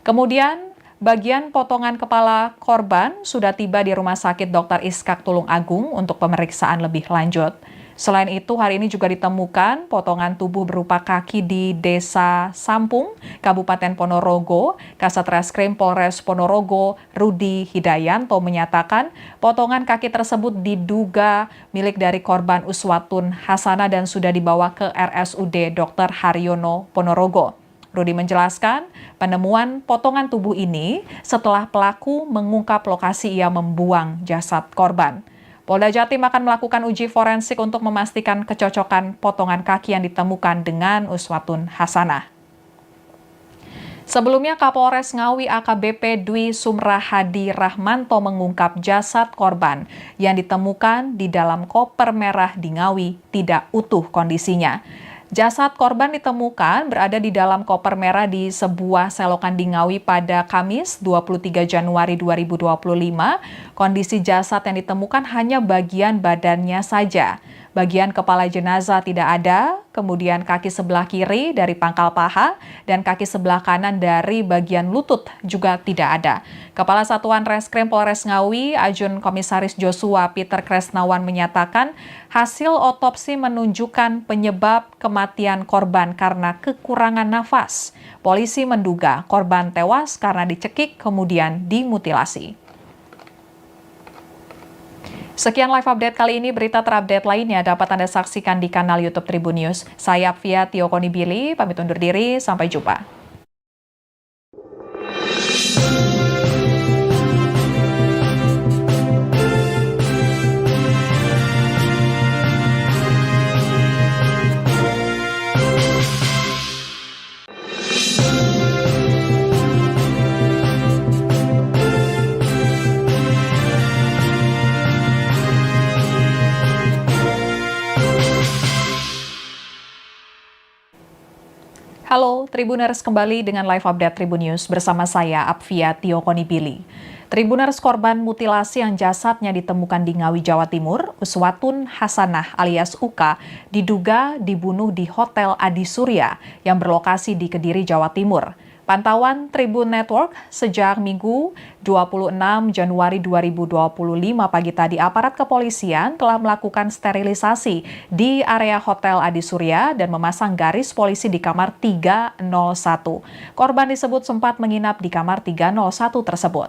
Kemudian, bagian potongan kepala korban sudah tiba di Rumah Sakit Dr. Iskak Tulung Agung untuk pemeriksaan lebih lanjut. Selain itu, hari ini juga ditemukan potongan tubuh berupa kaki di Desa Sampung, Kabupaten Ponorogo. Kasat Reskrim Polres Ponorogo, Rudi Hidayanto menyatakan potongan kaki tersebut diduga milik dari korban Uswatun Hasanah dan sudah dibawa ke RSUD Dr. Haryono Ponorogo. Rudi menjelaskan, penemuan potongan tubuh ini setelah pelaku mengungkap lokasi ia membuang jasad korban. Polda Jatim akan melakukan uji forensik untuk memastikan kecocokan potongan kaki yang ditemukan dengan Uswatun Hasanah. Sebelumnya, Kapolres Ngawi AKBP Dwi Sumrahadi Rahmanto mengungkap jasad korban yang ditemukan di dalam koper merah di Ngawi tidak utuh kondisinya. Jasad korban ditemukan berada di dalam koper merah di sebuah selokan di Ngawi pada Kamis 23 Januari 2025. Kondisi jasad yang ditemukan hanya bagian badannya saja. Bagian kepala jenazah tidak ada, kemudian kaki sebelah kiri dari pangkal paha dan kaki sebelah kanan dari bagian lutut juga tidak ada. Kepala Satuan Reskrim Polres Ngawi, Ajun Komisaris Joshua Peter Kresnawan menyatakan hasil otopsi menunjukkan penyebab kematian korban karena kekurangan nafas. Polisi menduga korban tewas karena dicekik kemudian dimutilasi. Sekian live update kali ini, berita terupdate lainnya dapat Anda saksikan di kanal YouTube Tribun News. Saya Apvia Tiokonibili, pamit undur diri, sampai jumpa. Halo, Tribuners kembali dengan live update Tribun News bersama saya, Apvia Tiokonibili. Tribuners, korban mutilasi yang jasadnya ditemukan di Ngawi, Jawa Timur, Uswatun Hasanah alias Uka, diduga dibunuh di Hotel Adi Surya yang berlokasi di Kediri, Jawa Timur. Pantauan Tribun Network sejak Minggu 26 Januari 2025 pagi tadi, aparat kepolisian telah melakukan sterilisasi di area Hotel Adi Surya dan memasang garis polisi di kamar 301. Korban disebut sempat menginap di kamar 301 tersebut.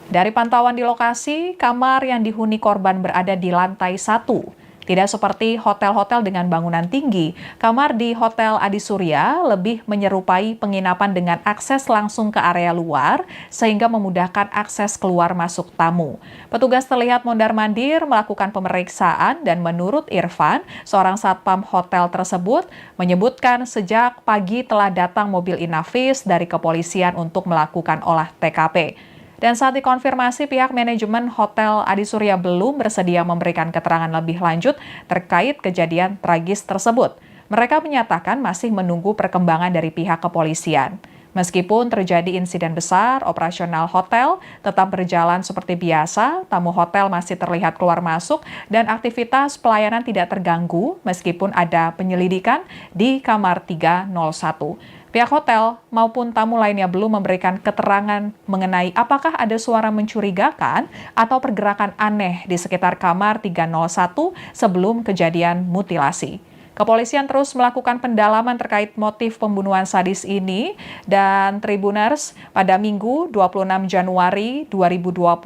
Dari pantauan di lokasi, kamar yang dihuni korban berada di lantai 1. Tidak seperti hotel-hotel dengan bangunan tinggi, kamar di Hotel Adi Surya lebih menyerupai penginapan dengan akses langsung ke area luar, sehingga memudahkan akses keluar masuk tamu. Petugas terlihat mondar-mandir melakukan pemeriksaan dan menurut Irfan, seorang satpam hotel tersebut, menyebutkan sejak pagi telah datang mobil Inavis dari kepolisian untuk melakukan olah TKP. Dan saat dikonfirmasi, pihak manajemen Hotel Adi Surya belum bersedia memberikan keterangan lebih lanjut terkait kejadian tragis tersebut. Mereka menyatakan masih menunggu perkembangan dari pihak kepolisian. Meskipun terjadi insiden besar, operasional hotel tetap berjalan seperti biasa, tamu hotel masih terlihat keluar masuk, dan aktivitas pelayanan tidak terganggu meskipun ada penyelidikan di kamar 301. Pihak hotel maupun tamu lainnya belum memberikan keterangan mengenai apakah ada suara mencurigakan atau pergerakan aneh di sekitar kamar 301 sebelum kejadian mutilasi. Kepolisian terus melakukan pendalaman terkait motif pembunuhan sadis ini, dan Tribuners, pada Minggu 26 Januari 2025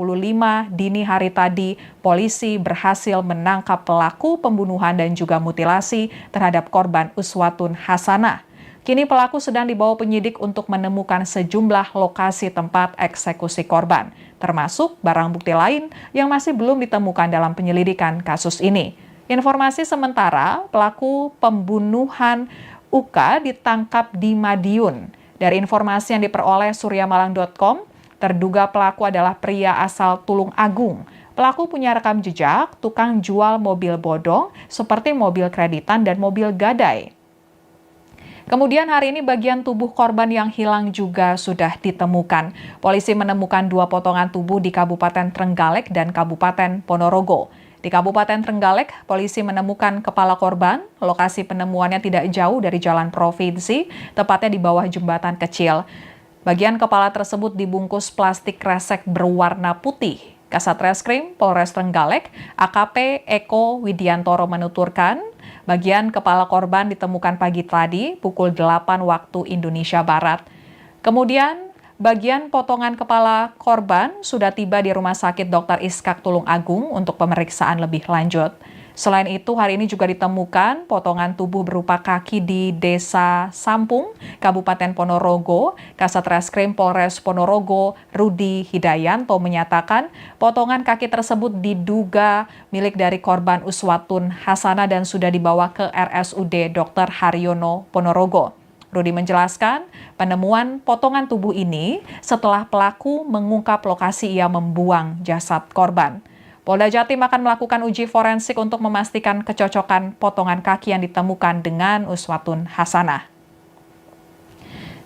dini hari tadi, polisi berhasil menangkap pelaku pembunuhan dan juga mutilasi terhadap korban Uswatun Hasanah. Kini pelaku sedang dibawa penyidik untuk menemukan sejumlah lokasi tempat eksekusi korban, termasuk barang bukti lain yang masih belum ditemukan dalam penyelidikan kasus ini. Informasi sementara, pelaku pembunuhan Uka ditangkap di Madiun. Dari informasi yang diperoleh suryamalang.com, terduga pelaku adalah pria asal Tulung Agung. Pelaku punya rekam jejak, tukang jual mobil bodong seperti mobil kreditan dan mobil gadai. Kemudian hari ini bagian tubuh korban yang hilang juga sudah ditemukan. Polisi menemukan 2 potongan tubuh di Kabupaten Trenggalek dan Kabupaten Ponorogo. Di Kabupaten Trenggalek, polisi menemukan kepala korban. Lokasi penemuannya tidak jauh dari jalan provinsi, tepatnya di bawah jembatan kecil. Bagian kepala tersebut dibungkus plastik kresek berwarna putih. Kasat Reskrim Polres Trenggalek, AKP Eko Widiantoro menuturkan, bagian kepala korban ditemukan pagi tadi pukul 8 waktu Indonesia Barat. Kemudian, bagian potongan kepala korban sudah tiba di Rumah Sakit Dr. Iskak Tulung Agung untuk pemeriksaan lebih lanjut. Selain itu, hari ini juga ditemukan potongan tubuh berupa kaki di Desa Sampung, Kabupaten Ponorogo. Kasat Reskrim Polres Ponorogo, Rudi Hidayanto menyatakan potongan kaki tersebut diduga milik dari korban Uswatun Hasanah dan sudah dibawa ke RSUD Dr. Haryono Ponorogo. Rudi menjelaskan, penemuan potongan tubuh ini setelah pelaku mengungkap lokasi ia membuang jasad korban. Polda Jatim akan melakukan uji forensik untuk memastikan kecocokan potongan kaki yang ditemukan dengan Uswatun Hasanah.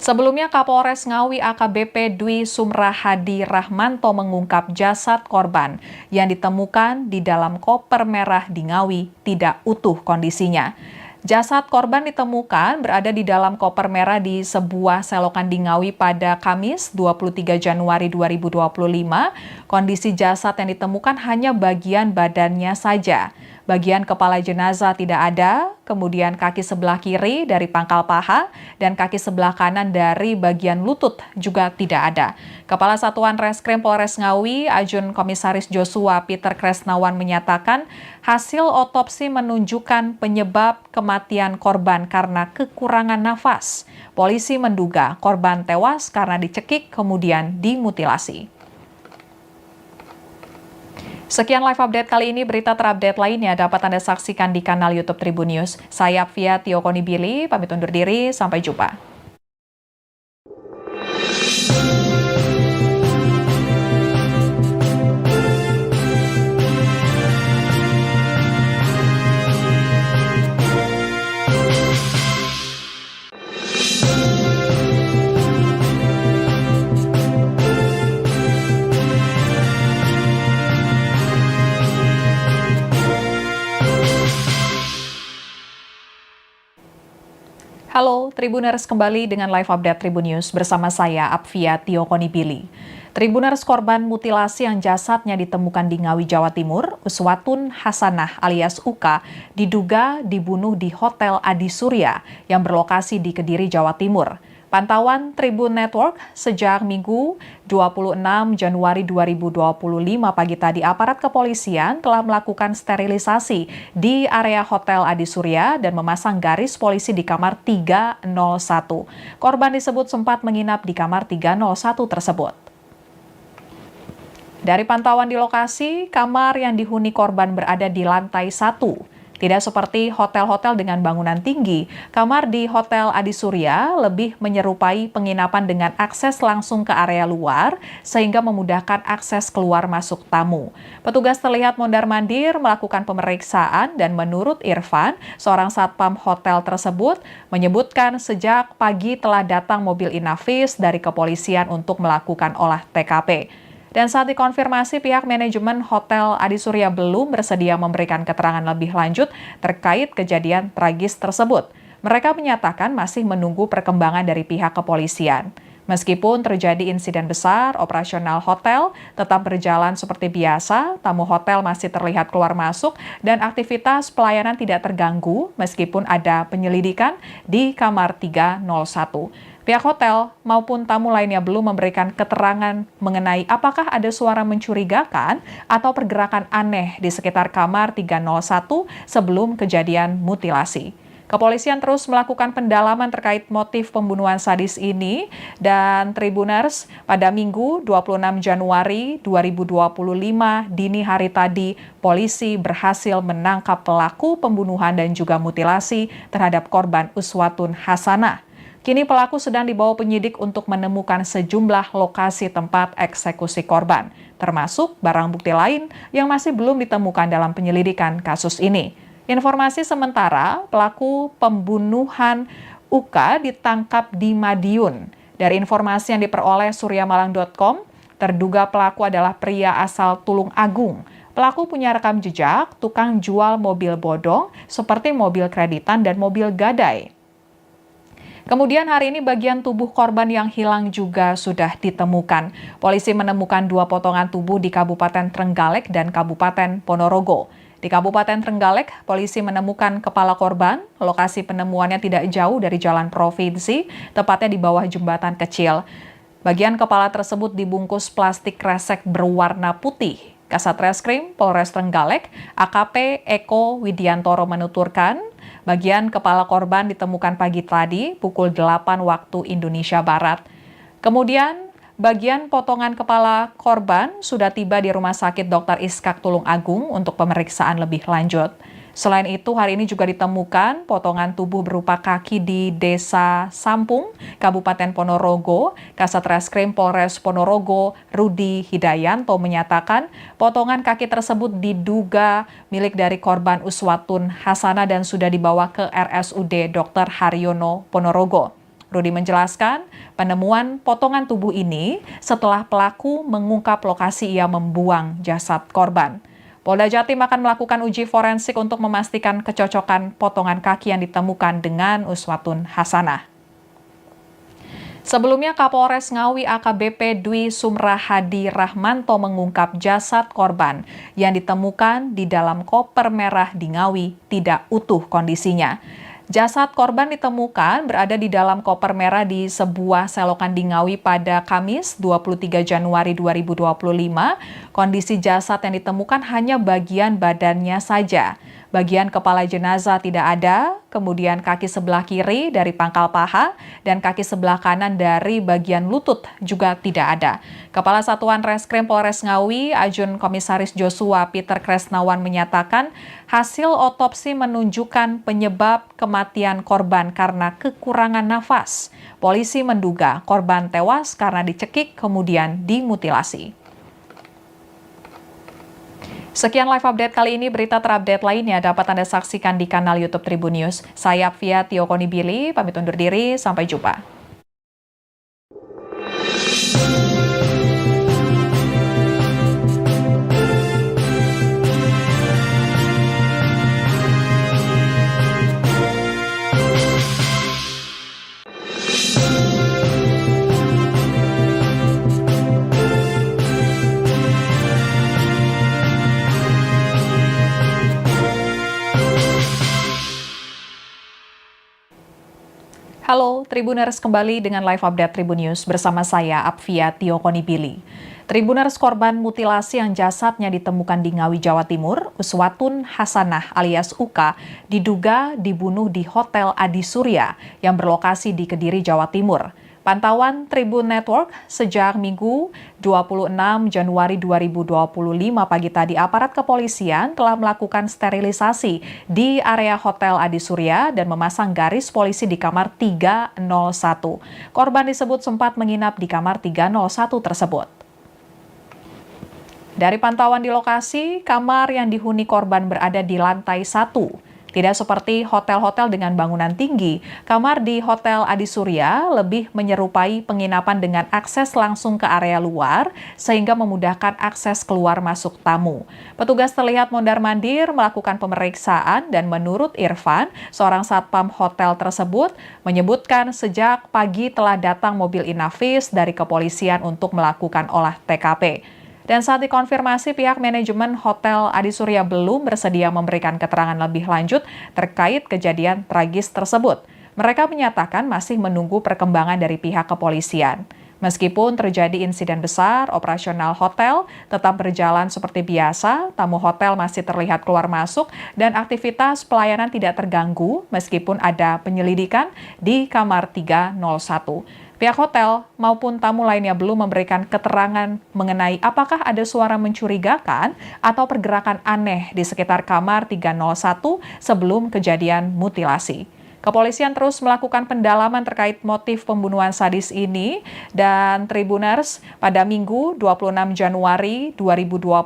Sebelumnya, Kapolres Ngawi AKBP Dwi Sumrahadi Rahmanto mengungkap jasad korban yang ditemukan di dalam koper merah di Ngawi tidak utuh kondisinya. Jasad korban ditemukan berada di dalam koper merah di sebuah selokan di Ngawi pada Kamis 23 Januari 2025. Kondisi jasad yang ditemukan hanya bagian badannya saja. Bagian kepala jenazah tidak ada, kemudian kaki sebelah kiri dari pangkal paha dan kaki sebelah kanan dari bagian lutut juga tidak ada. Kepala Satuan Reskrim Polres Ngawi, Ajun Komisaris Joshua Peter Kresnawan menyatakan hasil otopsi menunjukkan penyebab kematian korban karena kekurangan nafas. Polisi menduga korban tewas karena dicekik kemudian dimutilasi. Sekian live update kali ini, berita terupdate lainnya dapat Anda saksikan di kanal YouTube Tribun News. Saya Apvia Tiokonibili, pamit undur diri, sampai jumpa. Halo, Tribuners kembali dengan live update Tribun News bersama saya, Apvia Tiokonibili. Tribuners, korban mutilasi yang jasadnya ditemukan di Ngawi, Jawa Timur, Uswatun Hasanah alias Uka, diduga dibunuh di Hotel Adi Surya yang berlokasi di Kediri, Jawa Timur. Pantauan Tribun Network sejak Minggu 26 Januari 2025 pagi tadi, aparat kepolisian telah melakukan sterilisasi di area Hotel Adi Surya dan memasang garis polisi di kamar 301. Korban disebut sempat menginap di kamar 301 tersebut. Dari pantauan di lokasi, kamar yang dihuni korban berada di lantai 1. Tidak seperti hotel-hotel dengan bangunan tinggi, kamar di Hotel Adi Surya lebih menyerupai penginapan dengan akses langsung ke area luar, sehingga memudahkan akses keluar masuk tamu. Petugas terlihat mondar-mandir melakukan pemeriksaan dan menurut Irfan, seorang satpam hotel tersebut, menyebutkan sejak pagi telah datang mobil Inavis dari kepolisian untuk melakukan olah TKP. Dan saat dikonfirmasi, pihak manajemen Hotel Adi Surya belum bersedia memberikan keterangan lebih lanjut terkait kejadian tragis tersebut. Mereka menyatakan masih menunggu perkembangan dari pihak kepolisian. Meskipun terjadi insiden besar, operasional hotel tetap berjalan seperti biasa, tamu hotel masih terlihat keluar masuk, dan aktivitas pelayanan tidak terganggu meskipun ada penyelidikan di kamar 301. Pihak hotel maupun tamu lainnya belum memberikan keterangan mengenai apakah ada suara mencurigakan atau pergerakan aneh di sekitar kamar 301 sebelum kejadian mutilasi. Kepolisian terus melakukan pendalaman terkait motif pembunuhan sadis ini, dan Tribuners, pada Minggu 26 Januari 2025 dini hari tadi, polisi berhasil menangkap pelaku pembunuhan dan juga mutilasi terhadap korban Uswatun Hasanah. Kini pelaku sedang dibawa penyidik untuk menemukan sejumlah lokasi tempat eksekusi korban, termasuk barang bukti lain yang masih belum ditemukan dalam penyelidikan kasus ini. Informasi sementara, pelaku pembunuhan Uka ditangkap di Madiun. Dari informasi yang diperoleh suryamalang.com, terduga pelaku adalah pria asal Tulung Agung. Pelaku punya rekam jejak tukang jual mobil bodong seperti mobil kreditan dan mobil gadai. Kemudian hari ini bagian tubuh korban yang hilang juga sudah ditemukan. Polisi menemukan 2 potongan tubuh di Kabupaten Trenggalek dan Kabupaten Ponorogo. Di Kabupaten Trenggalek, polisi menemukan kepala korban. Lokasi penemuannya tidak jauh dari jalan provinsi, tepatnya di bawah jembatan kecil. Bagian kepala tersebut dibungkus plastik kresek berwarna putih. Kasat Reskrim Polres Trenggalek, AKP Eko Widiantoro menuturkan, bagian kepala korban ditemukan pagi tadi pukul 8 waktu Indonesia Barat. Kemudian, bagian potongan kepala korban sudah tiba di Rumah Sakit Dr. Iskak Tulung Agung untuk pemeriksaan lebih lanjut. Selain itu, hari ini juga ditemukan potongan tubuh berupa kaki di Desa Sampung, Kabupaten Ponorogo. Kasat Reskrim Polres Ponorogo, Rudi Hidayanto menyatakan potongan kaki tersebut diduga milik dari korban Uswatun Hasanah dan sudah dibawa ke RSUD Dr. Haryono Ponorogo. Rudi menjelaskan, penemuan potongan tubuh ini setelah pelaku mengungkap lokasi ia membuang jasad korban. Polda Jatim akan melakukan uji forensik untuk memastikan kecocokan potongan kaki yang ditemukan dengan uswatun hasanah. Sebelumnya, Kapolres Ngawi AKBP Dwi Sumrahadi Rahmanto mengungkap jasad korban yang ditemukan di dalam koper merah di Ngawi tidak utuh kondisinya. Jasad korban ditemukan berada di dalam koper merah di sebuah selokan di Ngawi pada Kamis 23 Januari 2025. Kondisi jasad yang ditemukan hanya bagian badannya saja. Bagian kepala jenazah tidak ada, kemudian kaki sebelah kiri dari pangkal paha dan kaki sebelah kanan dari bagian lutut juga tidak ada. Kepala Satuan Reskrim Polres Ngawi, Ajun Komisaris Joshua Peter Kresnawan menyatakan hasil otopsi menunjukkan penyebab kematian korban karena kekurangan nafas. Polisi menduga korban tewas karena dicekik kemudian dimutilasi. Sekian live update kali ini, berita terupdate lainnya dapat Anda saksikan di kanal YouTube Tribun News. Saya Apvia Tiokonibili, pamit undur diri, sampai jumpa. Halo, Tribuners kembali dengan live update Tribun News bersama saya, Apvia Tiokonibili. Tribuners, korban mutilasi yang jasadnya ditemukan di Ngawi, Jawa Timur, Uswatun Hasanah alias Uka, diduga dibunuh di Hotel Adi Surya yang berlokasi di Kediri, Jawa Timur. Pantauan Tribun Network sejak Minggu 26 Januari 2025 pagi tadi, aparat kepolisian telah melakukan sterilisasi di area Hotel Adi Surya dan memasang garis polisi di kamar 301. Korban disebut sempat menginap di kamar 301 tersebut. Dari pantauan di lokasi, kamar yang dihuni korban berada di lantai 1. Tidak seperti hotel-hotel dengan bangunan tinggi, kamar di Hotel Adi Surya lebih menyerupai penginapan dengan akses langsung ke area luar, sehingga memudahkan akses keluar masuk tamu. Petugas terlihat mondar-mandir melakukan pemeriksaan dan menurut Irfan, seorang satpam hotel tersebut, menyebutkan sejak pagi telah datang mobil Inavis dari kepolisian untuk melakukan olah TKP. Dan saat dikonfirmasi, pihak manajemen Hotel Adi Surya belum bersedia memberikan keterangan lebih lanjut terkait kejadian tragis tersebut. Mereka menyatakan masih menunggu perkembangan dari pihak kepolisian. Meskipun terjadi insiden besar, operasional hotel tetap berjalan seperti biasa, tamu hotel masih terlihat keluar masuk, dan aktivitas pelayanan tidak terganggu meskipun ada penyelidikan di kamar 301. Pihak hotel maupun tamu lainnya belum memberikan keterangan mengenai apakah ada suara mencurigakan atau pergerakan aneh di sekitar kamar 301 sebelum kejadian mutilasi. Kepolisian terus melakukan pendalaman terkait motif pembunuhan sadis ini, dan Tribuners, pada Minggu 26 Januari 2025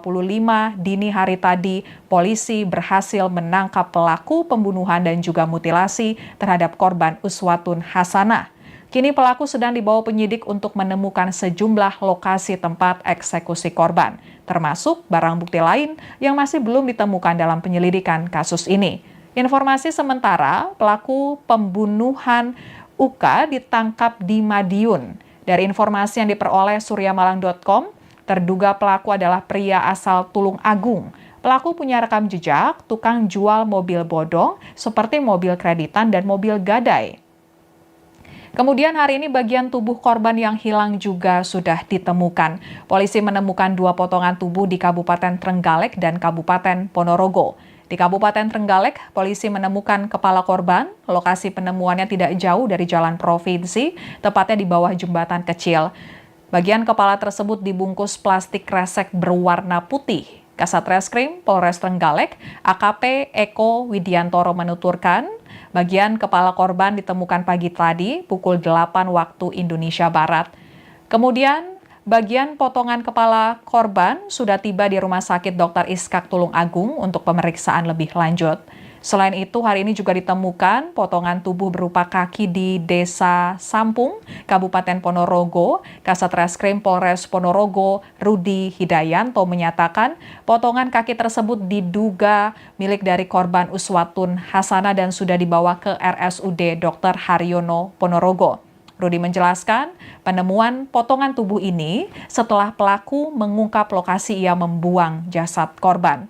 dini hari tadi, polisi berhasil menangkap pelaku pembunuhan dan juga mutilasi terhadap korban Uswatun Hasanah. Kini pelaku sedang dibawa penyidik untuk menemukan sejumlah lokasi tempat eksekusi korban, termasuk barang bukti lain yang masih belum ditemukan dalam penyelidikan kasus ini. Informasi sementara, pelaku pembunuhan Uka ditangkap di Madiun. Dari informasi yang diperoleh suryamalang.com, terduga pelaku adalah pria asal Tulung Agung. Pelaku punya rekam jejak, tukang jual mobil bodong seperti mobil kreditan dan mobil gadai. Kemudian hari ini bagian tubuh korban yang hilang juga sudah ditemukan. Polisi menemukan 2 potongan tubuh di Kabupaten Trenggalek dan Kabupaten Ponorogo. Di Kabupaten Trenggalek, polisi menemukan kepala korban. Lokasi penemuannya tidak jauh dari jalan provinsi, tepatnya di bawah jembatan kecil. Bagian kepala tersebut dibungkus plastik kresek berwarna putih. Kasat Reskrim Polres Trenggalek, AKP Eko Widiantoro menuturkan, bagian kepala korban ditemukan pagi tadi pukul 8 waktu Indonesia Barat. Kemudian, bagian potongan kepala korban sudah tiba di Rumah Sakit Dr. Iskak Tulung Agung untuk pemeriksaan lebih lanjut. Selain itu, hari ini juga ditemukan potongan tubuh berupa kaki di Desa Sampung, Kabupaten Ponorogo. Kasat Reskrim Polres Ponorogo, Rudi Hidayanto menyatakan potongan kaki tersebut diduga milik dari korban Uswatun Hasanah dan sudah dibawa ke RSUD Dr. Haryono Ponorogo. Rudi menjelaskan, penemuan potongan tubuh ini setelah pelaku mengungkap lokasi ia membuang jasad korban.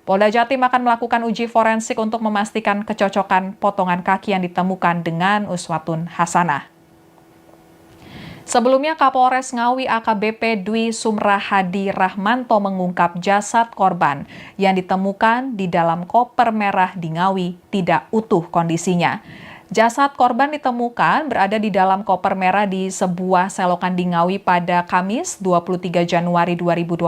Polda Jatim akan melakukan uji forensik untuk memastikan kecocokan potongan kaki yang ditemukan dengan Uswatun Hasanah. Sebelumnya, Kapolres Ngawi AKBP Dwi Sumrahadi Rahmanto mengungkap jasad korban yang ditemukan di dalam koper merah di Ngawi tidak utuh kondisinya. Jasad korban ditemukan berada di dalam koper merah di sebuah selokan di Ngawi pada Kamis 23 Januari 2025.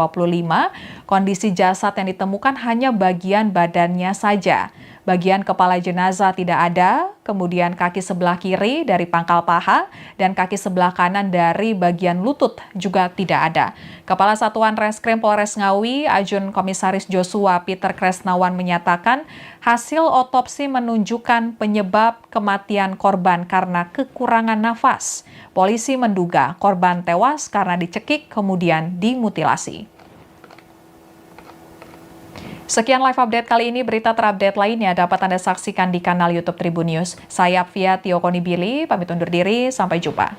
Kondisi jasad yang ditemukan hanya bagian badannya saja. Bagian kepala jenazah tidak ada, kemudian kaki sebelah kiri dari pangkal paha dan kaki sebelah kanan dari bagian lutut juga tidak ada. Kepala Satuan Reskrim Polres Ngawi, Ajun Komisaris Joshua Peter Kresnawan menyatakan hasil otopsi menunjukkan penyebab kematian korban karena kekurangan nafas. Polisi menduga korban tewas karena dicekik kemudian dimutilasi. Sekian live update kali ini, berita terupdate lainnya dapat Anda saksikan di kanal YouTube Tribun News. Saya Apvia Tiokonibili, pamit undur diri, sampai jumpa.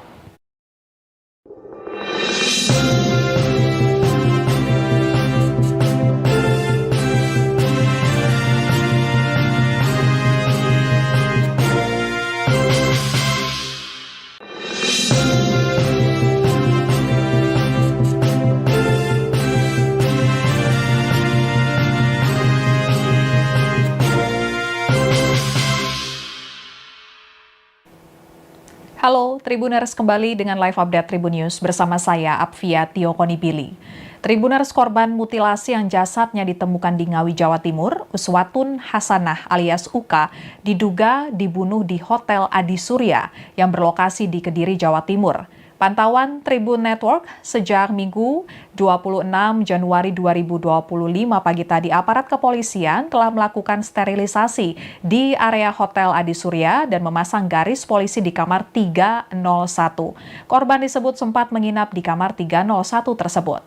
Halo Tribuners, kembali dengan live update Tribun News bersama saya Apvia Tiokonibili. Tribuners, korban mutilasi yang jasadnya ditemukan di Ngawi, Jawa Timur, Uswatun Hasanah alias Uka, diduga dibunuh di Hotel Adi Surya yang berlokasi di Kediri, Jawa Timur. Pantauan Tribun Network sejak Minggu 26 Januari 2025 pagi tadi, aparat kepolisian telah melakukan sterilisasi di area Hotel Adi Surya dan memasang garis polisi di kamar 301. Korban disebut sempat menginap di kamar 301 tersebut.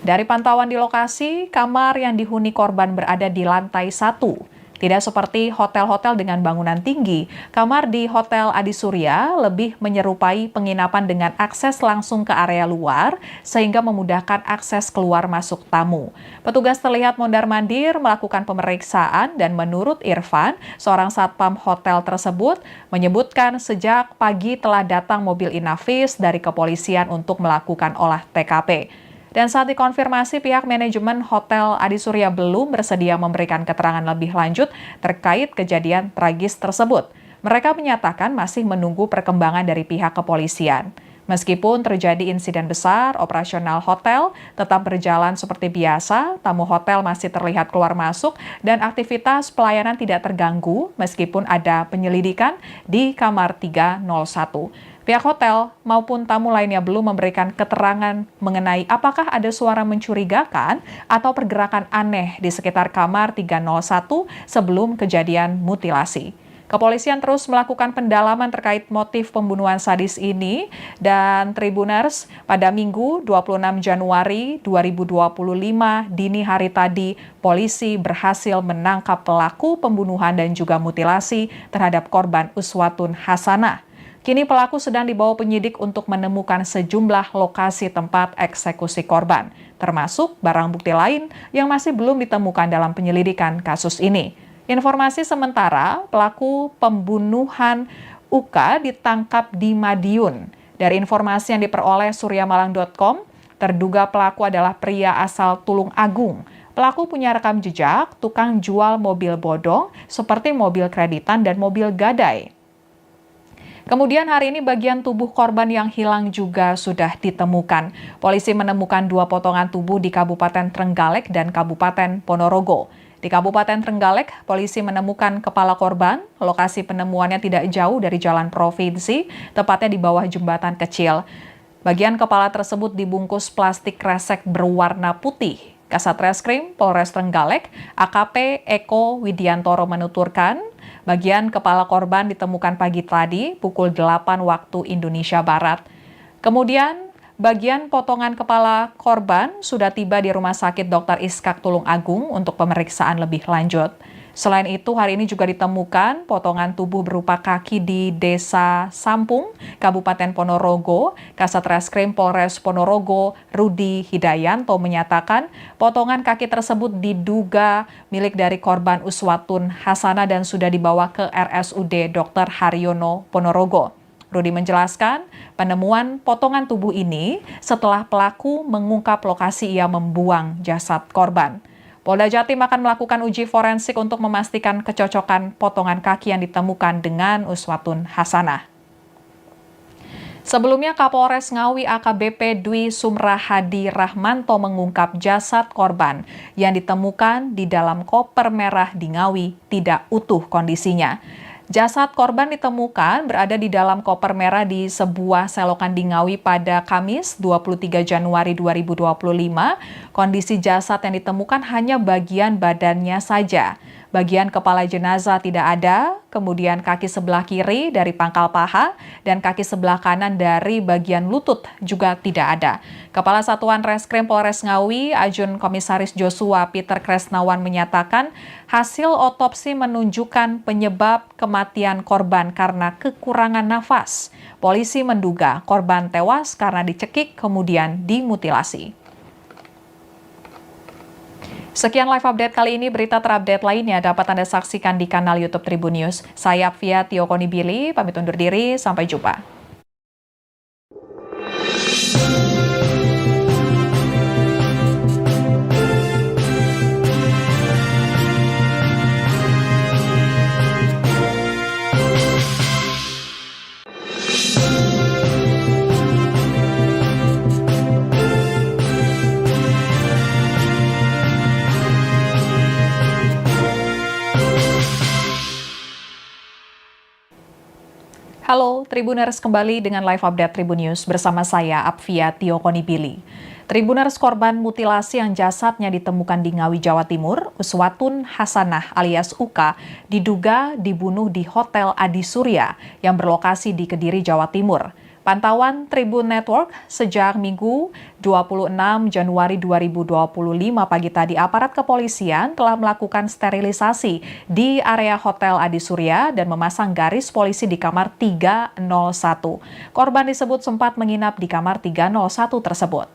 Dari pantauan di lokasi, kamar yang dihuni korban berada di lantai 1. Tidak seperti hotel-hotel dengan bangunan tinggi, kamar di Hotel Adi Surya lebih menyerupai penginapan dengan akses langsung ke area luar, sehingga memudahkan akses keluar masuk tamu. Petugas terlihat mondar-mandir melakukan pemeriksaan dan menurut Irfan, seorang satpam hotel tersebut, menyebutkan sejak pagi telah datang mobil Inavis dari kepolisian untuk melakukan olah TKP. Dan saat dikonfirmasi, pihak manajemen Hotel Adi Surya belum bersedia memberikan keterangan lebih lanjut terkait kejadian tragis tersebut. Mereka menyatakan masih menunggu perkembangan dari pihak kepolisian. Meskipun terjadi insiden besar, operasional hotel tetap berjalan seperti biasa, tamu hotel masih terlihat keluar masuk, dan aktivitas pelayanan tidak terganggu meskipun ada penyelidikan di kamar 301. Pihak hotel maupun tamu lainnya belum memberikan keterangan mengenai apakah ada suara mencurigakan atau pergerakan aneh di sekitar kamar 301 sebelum kejadian mutilasi. Kepolisian terus melakukan pendalaman terkait motif pembunuhan sadis ini, dan Tribuners, pada Minggu 26 Januari 2025 dini hari tadi, polisi berhasil menangkap pelaku pembunuhan dan juga mutilasi terhadap korban Uswatun Hasanah. Kini pelaku sedang dibawa penyidik untuk menemukan sejumlah lokasi tempat eksekusi korban, termasuk barang bukti lain yang masih belum ditemukan dalam penyelidikan kasus ini. Informasi sementara, pelaku pembunuhan Uka ditangkap di Madiun. Dari informasi yang diperoleh suryamalang.com, terduga pelaku adalah pria asal Tulung Agung. Pelaku punya rekam jejak, tukang jual mobil bodong seperti mobil kreditan dan mobil gadai. Kemudian hari ini bagian tubuh korban yang hilang juga sudah ditemukan. Polisi menemukan 2 potongan tubuh di Kabupaten Trenggalek dan Kabupaten Ponorogo. Di Kabupaten Trenggalek, polisi menemukan kepala korban. Lokasi penemuannya tidak jauh dari jalan provinsi, tepatnya di bawah jembatan kecil. Bagian kepala tersebut dibungkus plastik kresek berwarna putih. Kasat Reskrim Polres Trenggalek, AKP Eko Widiantoro menuturkan, bagian kepala korban ditemukan pagi tadi pukul 8 waktu Indonesia Barat. Kemudian, bagian potongan kepala korban sudah tiba di Rumah Sakit Dr. Iskak Tulung Agung untuk pemeriksaan lebih lanjut. Selain itu, hari ini juga ditemukan potongan tubuh berupa kaki di Desa Sampung, Kabupaten Ponorogo. Kasat Reskrim Polres Ponorogo, Rudi Hidayanto menyatakan potongan kaki tersebut diduga milik dari korban Uswatun Hasanah dan sudah dibawa ke RSUD Dr. Haryono Ponorogo. Rudi menjelaskan, penemuan potongan tubuh ini setelah pelaku mengungkap lokasi ia membuang jasad korban. Polda Jatim akan melakukan uji forensik untuk memastikan kecocokan potongan kaki yang ditemukan dengan Uswatun Hasanah. Sebelumnya, Kapolres Ngawi AKBP Dwi Sumrahadi Rahmanto mengungkap jasad korban yang ditemukan di dalam koper merah di Ngawi tidak utuh kondisinya. Jasad korban ditemukan berada di dalam koper merah di sebuah selokan di Ngawi pada Kamis 23 Januari 2025. Kondisi jasad yang ditemukan hanya bagian badannya saja. Bagian kepala jenazah tidak ada, kemudian kaki sebelah kiri dari pangkal paha dan kaki sebelah kanan dari bagian lutut juga tidak ada. Kepala Satuan Reskrim Polres Ngawi, Ajun Komisaris Joshua Peter Kresnawan menyatakan hasil otopsi menunjukkan penyebab kematian korban karena kekurangan nafas. Polisi menduga korban tewas karena dicekik kemudian dimutilasi. Sekian live update kali ini, berita terupdate lainnya dapat Anda saksikan di kanal YouTube Tribun News. Saya Apvia Tiokonibili, pamit undur diri, sampai jumpa. Halo, Tribuners kembali dengan live update Tribun News bersama saya, Apvia Tiokonibili. Tribuners, korban mutilasi yang jasadnya ditemukan di Ngawi, Jawa Timur, Uswatun Hasanah alias Uka, diduga dibunuh di Hotel Adi Surya yang berlokasi di Kediri, Jawa Timur. Pantauan Tribun Network sejak Minggu 26 Januari 2025 pagi tadi, aparat kepolisian telah melakukan sterilisasi di area Hotel Adi Surya dan memasang garis polisi di kamar 301. Korban disebut sempat menginap di kamar 301 tersebut.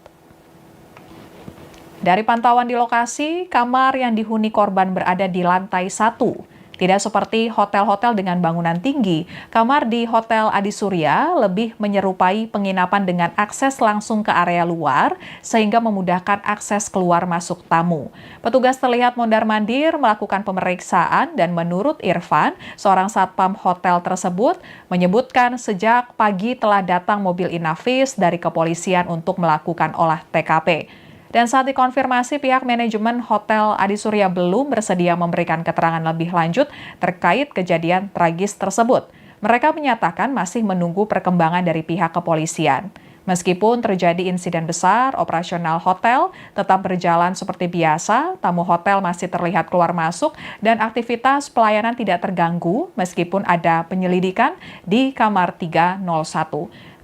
Dari pantauan di lokasi, kamar yang dihuni korban berada di lantai 1. Tidak seperti hotel-hotel dengan bangunan tinggi, kamar di Hotel Adi Surya lebih menyerupai penginapan dengan akses langsung ke area luar, sehingga memudahkan akses keluar masuk tamu. Petugas terlihat mondar-mandir melakukan pemeriksaan dan menurut Irfan, seorang satpam hotel tersebut, menyebutkan sejak pagi telah datang mobil Inavis dari kepolisian untuk melakukan olah TKP. Dan saat dikonfirmasi, pihak manajemen Hotel Adi Surya belum bersedia memberikan keterangan lebih lanjut terkait kejadian tragis tersebut. Mereka menyatakan masih menunggu perkembangan dari pihak kepolisian. Meskipun terjadi insiden besar, operasional hotel tetap berjalan seperti biasa, tamu hotel masih terlihat keluar masuk, dan aktivitas pelayanan tidak terganggu meskipun ada penyelidikan di kamar 301.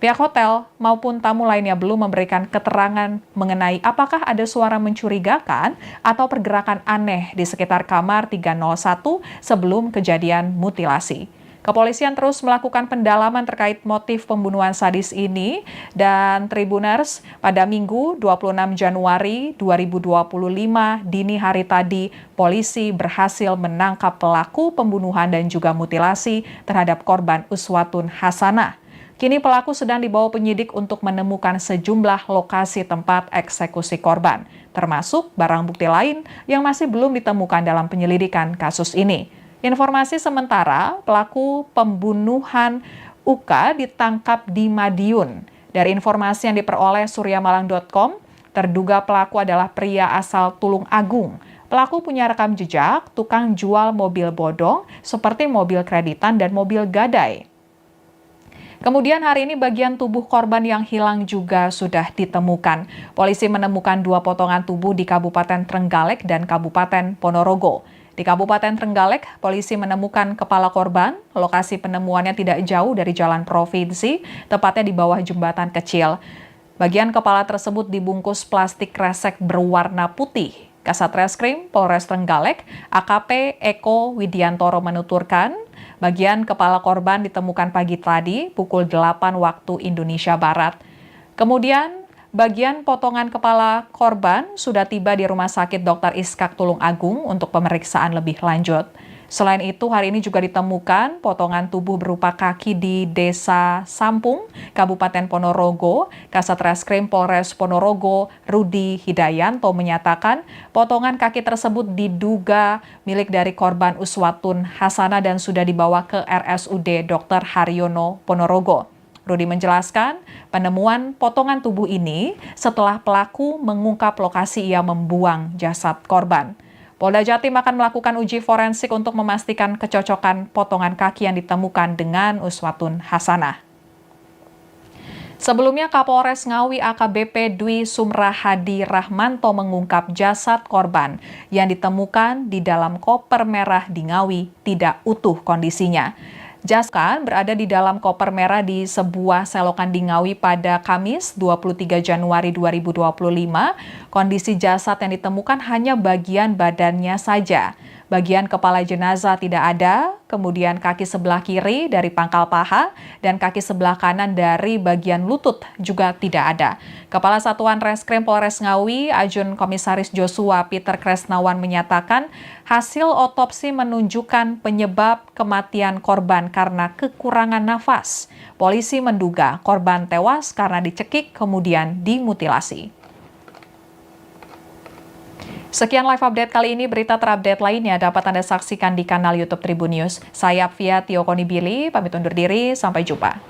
Pihak hotel maupun tamu lainnya belum memberikan keterangan mengenai apakah ada suara mencurigakan atau pergerakan aneh di sekitar kamar 301 sebelum kejadian mutilasi. Kepolisian terus melakukan pendalaman terkait motif pembunuhan sadis ini, dan Tribuners, pada Minggu 26 Januari 2025 dini hari tadi, polisi berhasil menangkap pelaku pembunuhan dan juga mutilasi terhadap korban Uswatun Hasanah. Kini pelaku sedang dibawa penyidik untuk menemukan sejumlah lokasi tempat eksekusi korban, termasuk barang bukti lain yang masih belum ditemukan dalam penyelidikan kasus ini. Informasi sementara, pelaku pembunuhan Uka ditangkap di Madiun. Dari informasi yang diperoleh suryamalang.com, terduga pelaku adalah pria asal Tulung Agung. Pelaku punya rekam jejak tukang jual mobil bodong seperti mobil kreditan dan mobil gadai. Kemudian hari ini bagian tubuh korban yang hilang juga sudah ditemukan. Polisi menemukan 2 potongan tubuh di Kabupaten Trenggalek dan Kabupaten Ponorogo. Di Kabupaten Trenggalek, polisi menemukan kepala korban. Lokasi penemuannya tidak jauh dari jalan provinsi, tepatnya di bawah jembatan kecil. Bagian kepala tersebut dibungkus plastik kresek berwarna putih. Kasat Reskrim Polres Trenggalek, AKP Eko Widiantoro menuturkan, bagian kepala korban ditemukan pagi tadi pukul 8 waktu Indonesia Barat. Kemudian, bagian potongan kepala korban sudah tiba di Rumah Sakit Dr. Iskak Tulung Agung untuk pemeriksaan lebih lanjut. Selain itu, hari ini juga ditemukan potongan tubuh berupa kaki di Desa Sampung, Kabupaten Ponorogo. Kasat Reskrim Polres Ponorogo, Rudi Hidayanto menyatakan potongan kaki tersebut diduga milik dari korban Uswatun Hasanah dan sudah dibawa ke RSUD Dr. Haryono Ponorogo. Rudi menjelaskan, penemuan potongan tubuh ini setelah pelaku mengungkap lokasi ia membuang jasad korban. Polda Jatim akan melakukan uji forensik untuk memastikan kecocokan potongan kaki yang ditemukan dengan Uswatun Hasanah. Sebelumnya, Kapolres Ngawi AKBP Dwi Sumrahadi Rahmanto mengungkap jasad korban yang ditemukan di dalam koper merah di Ngawi tidak utuh kondisinya. Jasad berada di dalam koper merah di sebuah selokan di Ngawi pada Kamis 23 Januari 2025. Kondisi jasad yang ditemukan hanya bagian badannya saja. Bagian kepala jenazah tidak ada, kemudian kaki sebelah kiri dari pangkal paha dan kaki sebelah kanan dari bagian lutut juga tidak ada. Kepala Satuan Reskrim Polres Ngawi, Ajun Komisaris Joshua Peter Kresnawan menyatakan hasil otopsi menunjukkan penyebab kematian korban karena kekurangan nafas. Polisi menduga korban tewas karena dicekik kemudian dimutilasi. Sekian live update kali ini, berita terupdate lainnya dapat Anda saksikan di kanal YouTube Tribun News. Saya Apvia Tiokonibili, pamit undur diri, sampai jumpa.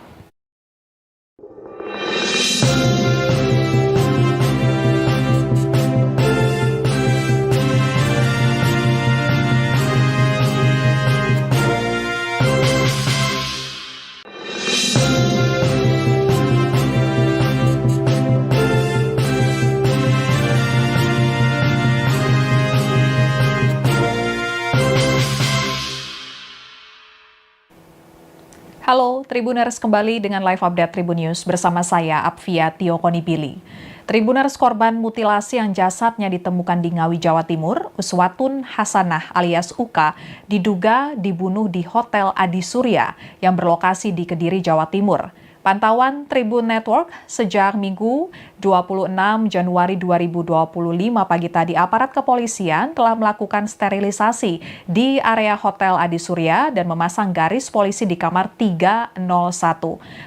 Halo, Tribuners kembali dengan live update Tribun News bersama saya, Apvia Tiokonibili. Tribuners, korban mutilasi yang jasadnya ditemukan di Ngawi, Jawa Timur, Uswatun Hasanah alias Uka, diduga dibunuh di Hotel Adi Surya yang berlokasi di Kediri, Jawa Timur. Pantauan Tribun Network sejak Minggu 26 Januari 2025 pagi tadi, aparat kepolisian telah melakukan sterilisasi di area Hotel Adi Surya dan memasang garis polisi di kamar 301.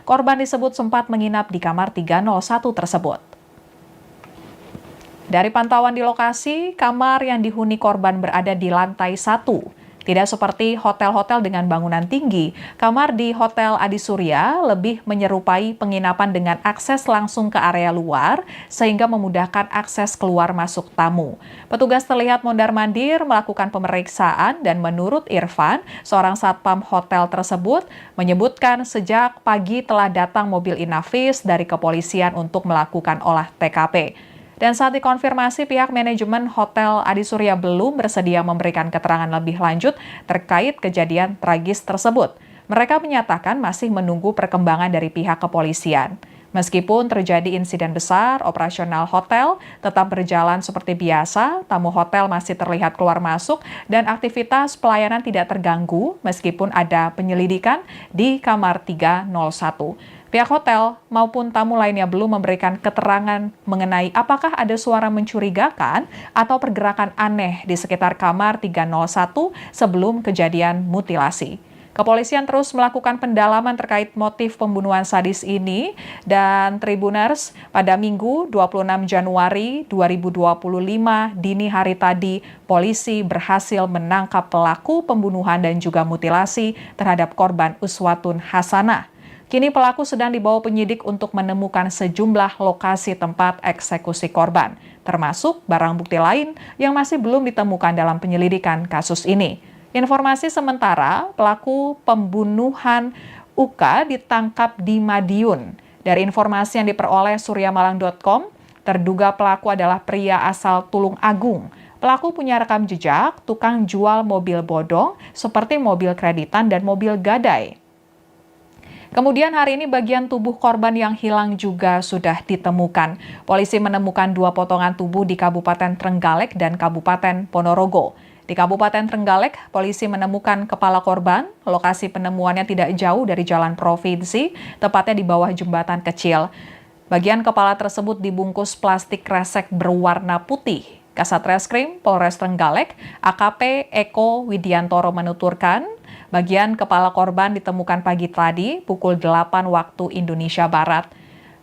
Korban disebut sempat menginap di kamar 301 tersebut. Dari pantauan di lokasi, kamar yang dihuni korban berada di lantai 1. Tidak seperti hotel-hotel dengan bangunan tinggi, kamar di Hotel Adi Surya lebih menyerupai penginapan dengan akses langsung ke area luar, sehingga memudahkan akses keluar masuk tamu. Petugas terlihat mondar-mandir melakukan pemeriksaan dan menurut Irfan, seorang satpam hotel tersebut, menyebutkan sejak pagi telah datang mobil Inavis dari kepolisian untuk melakukan olah TKP. Dan saat dikonfirmasi, pihak manajemen Hotel Adi Surya belum bersedia memberikan keterangan lebih lanjut terkait kejadian tragis tersebut. Mereka menyatakan masih menunggu perkembangan dari pihak kepolisian. Meskipun terjadi insiden besar, operasional hotel tetap berjalan seperti biasa, tamu hotel masih terlihat keluar masuk, dan aktivitas pelayanan tidak terganggu meskipun ada penyelidikan di kamar 301. Pihak hotel maupun tamu lainnya belum memberikan keterangan mengenai apakah ada suara mencurigakan atau pergerakan aneh di sekitar kamar 301 sebelum kejadian mutilasi. Kepolisian terus melakukan pendalaman terkait motif pembunuhan sadis ini, dan Tribuners, pada Minggu 26 Januari 2025 dini hari tadi, polisi berhasil menangkap pelaku pembunuhan dan juga mutilasi terhadap korban Uswatun Hasanah. Kini pelaku sedang dibawa penyidik untuk menemukan sejumlah lokasi tempat eksekusi korban, termasuk barang bukti lain yang masih belum ditemukan dalam penyelidikan kasus ini. Informasi sementara, pelaku pembunuhan UK ditangkap di Madiun. Dari informasi yang diperoleh suryamalang.com, terduga pelaku adalah pria asal Tulung Agung. Pelaku punya rekam jejak tukang jual mobil bodong seperti mobil kreditan dan mobil gadai. Kemudian hari ini bagian tubuh korban yang hilang juga sudah ditemukan. Polisi menemukan 2 potongan tubuh di Kabupaten Trenggalek dan Kabupaten Ponorogo. Di Kabupaten Trenggalek, polisi menemukan kepala korban. Lokasi penemuannya tidak jauh dari jalan provinsi, tepatnya di bawah jembatan kecil. Bagian kepala tersebut dibungkus plastik kresek berwarna putih. Kasat Reskrim Polres Trenggalek, AKP Eko Widiantoro menuturkan, bagian kepala korban ditemukan pagi tadi pukul 8 waktu Indonesia Barat.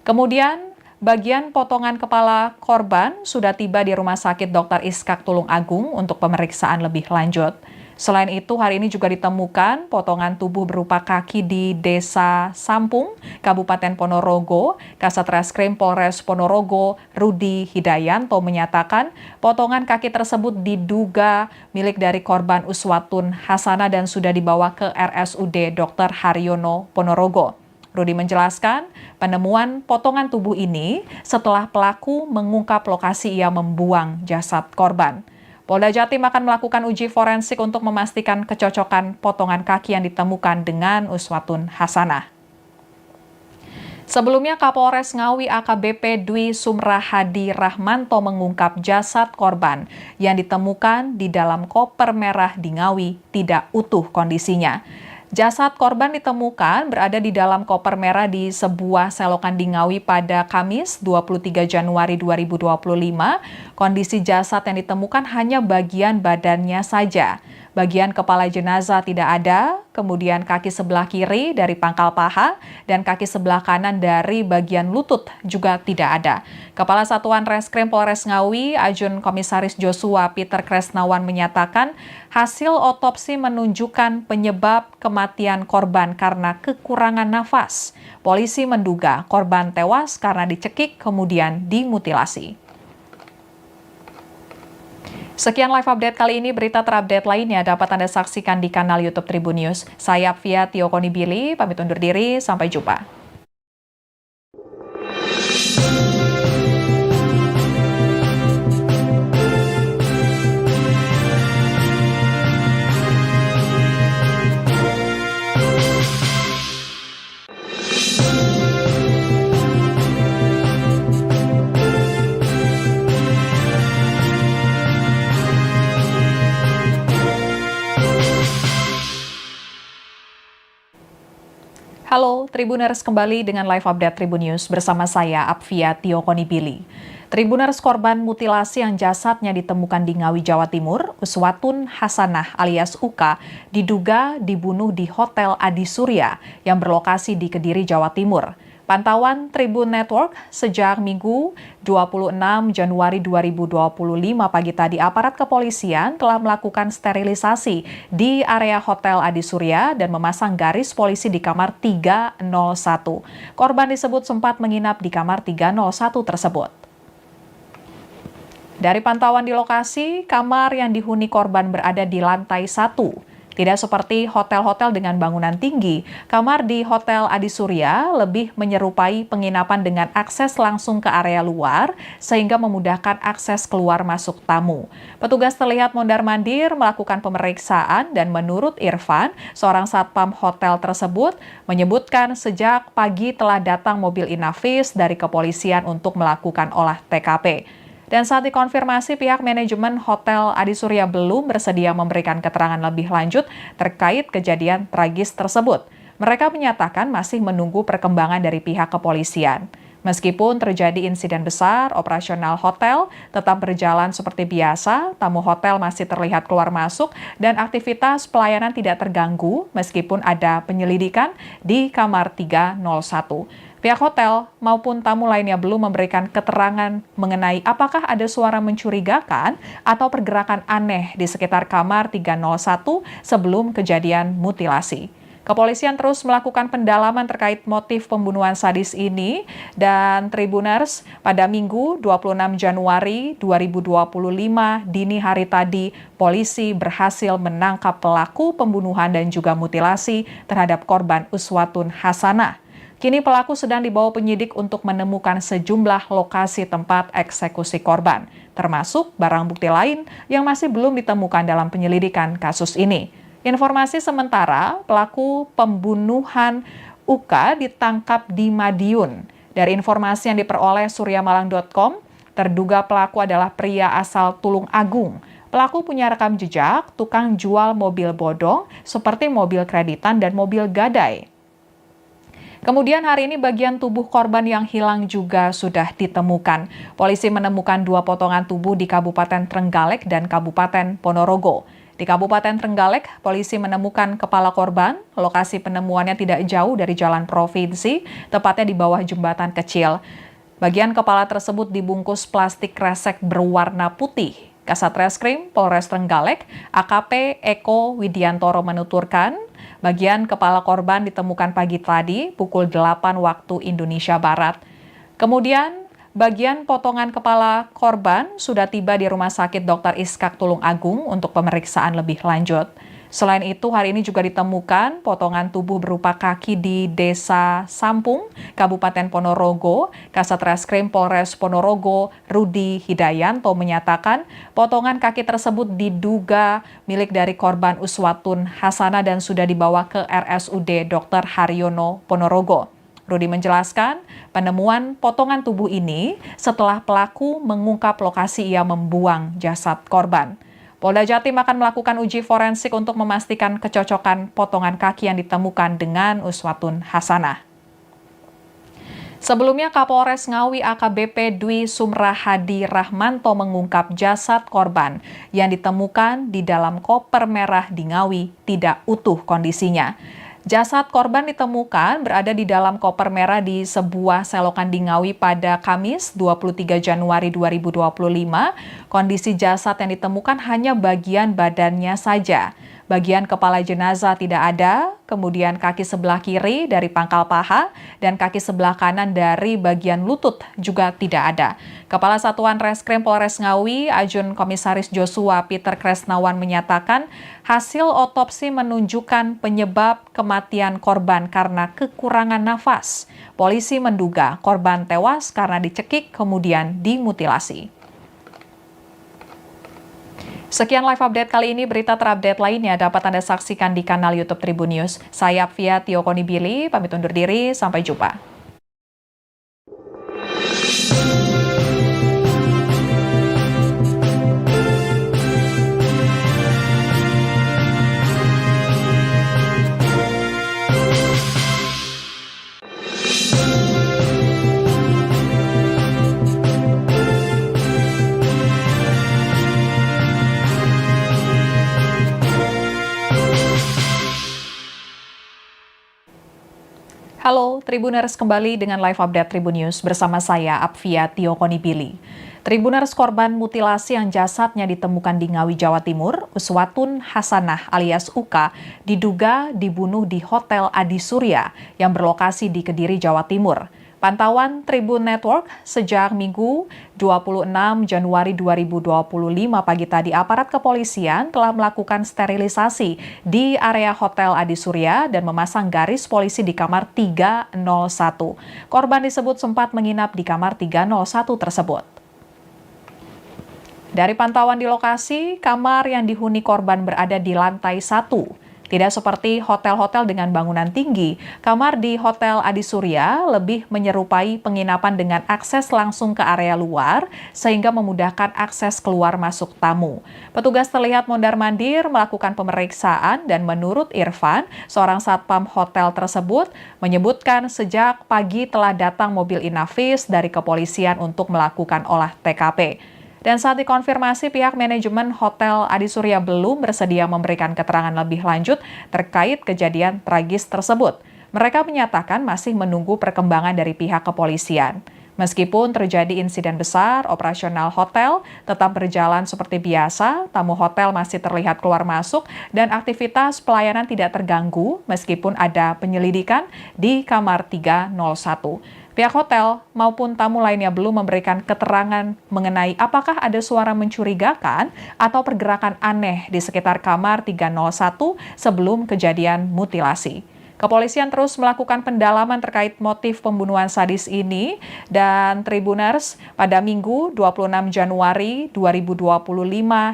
Kemudian, bagian potongan kepala korban sudah tiba di Rumah Sakit Dr. Iskak Tulung Agung untuk pemeriksaan lebih lanjut. Selain itu, hari ini juga ditemukan potongan tubuh berupa kaki di Desa Sampung, Kabupaten Ponorogo. Kasat Reskrim Polres Ponorogo, Rudi Hidayanto menyatakan potongan kaki tersebut diduga milik dari korban Uswatun Hasanah dan sudah dibawa ke RSUD Dr. Haryono Ponorogo. Rudi menjelaskan, penemuan potongan tubuh ini setelah pelaku mengungkap lokasi ia membuang jasad korban. Polda Jatim akan melakukan uji forensik untuk memastikan kecocokan potongan kaki yang ditemukan dengan Uswatun Hasanah. Sebelumnya, Kapolres Ngawi AKBP Dwi Sumrahadi Rahmanto mengungkap jasad korban yang ditemukan di dalam koper merah di Ngawi tidak utuh kondisinya. Jasad korban ditemukan berada di dalam koper merah di sebuah selokan di Ngawi pada Kamis 23 Januari 2025. Kondisi jasad yang ditemukan hanya bagian badannya saja. Bagian kepala jenazah tidak ada, kemudian kaki sebelah kiri dari pangkal paha dan kaki sebelah kanan dari bagian lutut juga tidak ada. Kepala Satuan Reskrim Polres Ngawi, Ajun Komisaris Joshua Peter Kresnawan menyatakan hasil otopsi menunjukkan penyebab kematian korban karena kekurangan nafas. Polisi menduga korban tewas karena dicekik kemudian dimutilasi. Sekian live update kali ini, berita terupdate lainnya dapat Anda saksikan di kanal YouTube Tribun News. Saya Apvia Tiokonibili, pamit undur diri, sampai jumpa. Halo, Tribuners kembali dengan live update Tribun News bersama saya, Apvia Tiokonibili. Tribuners, korban mutilasi yang jasadnya ditemukan di Ngawi, Jawa Timur, Uswatun Hasanah alias Uka, diduga dibunuh di Hotel Adi Surya yang berlokasi di Kediri, Jawa Timur. Pantauan Tribun Network sejak Minggu 26 Januari 2025 pagi tadi, aparat kepolisian telah melakukan sterilisasi di area Hotel Adi Surya dan memasang garis polisi di kamar 301. Korban disebut sempat menginap di kamar 301 tersebut. Dari pantauan di lokasi, kamar yang dihuni korban berada di lantai 1. Tidak seperti hotel-hotel dengan bangunan tinggi, kamar di Hotel Adi Surya lebih menyerupai penginapan dengan akses langsung ke area luar, sehingga memudahkan akses keluar masuk tamu. Petugas terlihat mondar-mandir melakukan pemeriksaan dan menurut Irfan, seorang satpam hotel tersebut, menyebutkan sejak pagi telah datang mobil Inavis dari kepolisian untuk melakukan olah TKP. Dan saat dikonfirmasi, pihak manajemen Hotel Adi Surya belum bersedia memberikan keterangan lebih lanjut terkait kejadian tragis tersebut. Mereka menyatakan masih menunggu perkembangan dari pihak kepolisian. Meskipun terjadi insiden besar, operasional hotel tetap berjalan seperti biasa, tamu hotel masih terlihat keluar masuk, dan aktivitas pelayanan tidak terganggu meskipun ada penyelidikan di kamar 301. Pihak hotel maupun tamu lainnya belum memberikan keterangan mengenai apakah ada suara mencurigakan atau pergerakan aneh di sekitar kamar 301 sebelum kejadian mutilasi. Kepolisian terus melakukan pendalaman terkait motif pembunuhan sadis ini dan Tribuners pada Minggu 26 Januari 2025 dini hari tadi polisi berhasil menangkap pelaku pembunuhan dan juga mutilasi terhadap korban Uswatun Hasanah. Kini pelaku sedang dibawa penyidik untuk menemukan sejumlah lokasi tempat eksekusi korban, termasuk barang bukti lain yang masih belum ditemukan dalam penyelidikan kasus ini. Informasi sementara, pelaku pembunuhan UK ditangkap di Madiun. Dari informasi yang diperoleh suryamalang.com, terduga pelaku adalah pria asal Tulung Agung. Pelaku punya rekam jejak, tukang jual mobil bodong, seperti mobil kreditan dan mobil gadai. Kemudian hari ini bagian tubuh korban yang hilang juga sudah ditemukan. Polisi menemukan 2 potongan tubuh di Kabupaten Trenggalek dan Kabupaten Ponorogo. Di Kabupaten Trenggalek, polisi menemukan kepala korban. Lokasi penemuannya tidak jauh dari jalan provinsi, tepatnya di bawah jembatan kecil. Bagian kepala tersebut dibungkus plastik kresek berwarna putih. Kasat Reskrim Polres Trenggalek, AKP Eko Widiantoro menuturkan, bagian kepala korban ditemukan pagi tadi pukul 8 waktu Indonesia Barat. Kemudian, bagian potongan kepala korban sudah tiba di Rumah Sakit Dr. Iskak Tulung Agung untuk pemeriksaan lebih lanjut. Selain itu, hari ini juga ditemukan potongan tubuh berupa kaki di Desa Sampung, Kabupaten Ponorogo. Kasat Reskrim Polres Ponorogo, Rudi Hidayanto menyatakan potongan kaki tersebut diduga milik dari korban Uswatun Hasanah dan sudah dibawa ke RSUD Dr. Haryono Ponorogo. Rudi menjelaskan, penemuan potongan tubuh ini setelah pelaku mengungkap lokasi ia membuang jasad korban. Polda Jatim akan melakukan uji forensik untuk memastikan kecocokan potongan kaki yang ditemukan dengan Uswatun Hasanah. Sebelumnya, Kapolres Ngawi AKBP Dwi Sumrahadi Rahmanto mengungkap jasad korban yang ditemukan di dalam koper merah di Ngawi tidak utuh kondisinya. Jasad korban ditemukan berada di dalam koper merah di sebuah selokan di Ngawi pada Kamis 23 Januari 2025. Kondisi jasad yang ditemukan hanya bagian badannya saja. Bagian kepala jenazah tidak ada, kemudian kaki sebelah kiri dari pangkal paha dan kaki sebelah kanan dari bagian lutut juga tidak ada. Kepala Satuan Reskrim Polres Ngawi, Ajun Komisaris Joshua Peter Kresnawan menyatakan hasil otopsi menunjukkan penyebab kematian korban karena kekurangan nafas. Polisi menduga korban tewas karena dicekik kemudian dimutilasi. Sekian live update kali ini, berita terupdate lainnya dapat Anda saksikan di kanal YouTube Tribun News. Saya Apvia Tiokonibili, pamit undur diri, sampai jumpa. Halo, Tribuners kembali dengan live update Tribun News bersama saya, Apvia Tiokonibili. Tribuners, korban mutilasi yang jasadnya ditemukan di Ngawi, Jawa Timur, Uswatun Hasanah alias Uka, diduga dibunuh di Hotel Adi Surya yang berlokasi di Kediri, Jawa Timur. Pantauan Tribun Network sejak Minggu 26 Januari 2025 pagi tadi, aparat kepolisian telah melakukan sterilisasi di area Hotel Adi Surya dan memasang garis polisi di kamar 301. Korban disebut sempat menginap di kamar 301 tersebut. Dari pantauan di lokasi, kamar yang dihuni korban berada di lantai 1. Tidak seperti hotel-hotel dengan bangunan tinggi, kamar di Hotel Adi Surya lebih menyerupai penginapan dengan akses langsung ke area luar, sehingga memudahkan akses keluar masuk tamu. Petugas terlihat mondar-mandir melakukan pemeriksaan dan menurut Irfan, seorang satpam hotel tersebut, menyebutkan sejak pagi telah datang mobil Inavis dari kepolisian untuk melakukan olah TKP. Dan saat dikonfirmasi, pihak manajemen Hotel Adi Surya belum bersedia memberikan keterangan lebih lanjut terkait kejadian tragis tersebut. Mereka menyatakan masih menunggu perkembangan dari pihak kepolisian. Meskipun terjadi insiden besar, operasional hotel tetap berjalan seperti biasa, tamu hotel masih terlihat keluar masuk, dan aktivitas pelayanan tidak terganggu meskipun ada penyelidikan di kamar 301. Pihak hotel maupun tamu lainnya belum memberikan keterangan mengenai apakah ada suara mencurigakan atau pergerakan aneh di sekitar kamar 301 sebelum kejadian mutilasi. Kepolisian terus melakukan pendalaman terkait motif pembunuhan sadis ini dan Tribuners pada Minggu 26 Januari 2025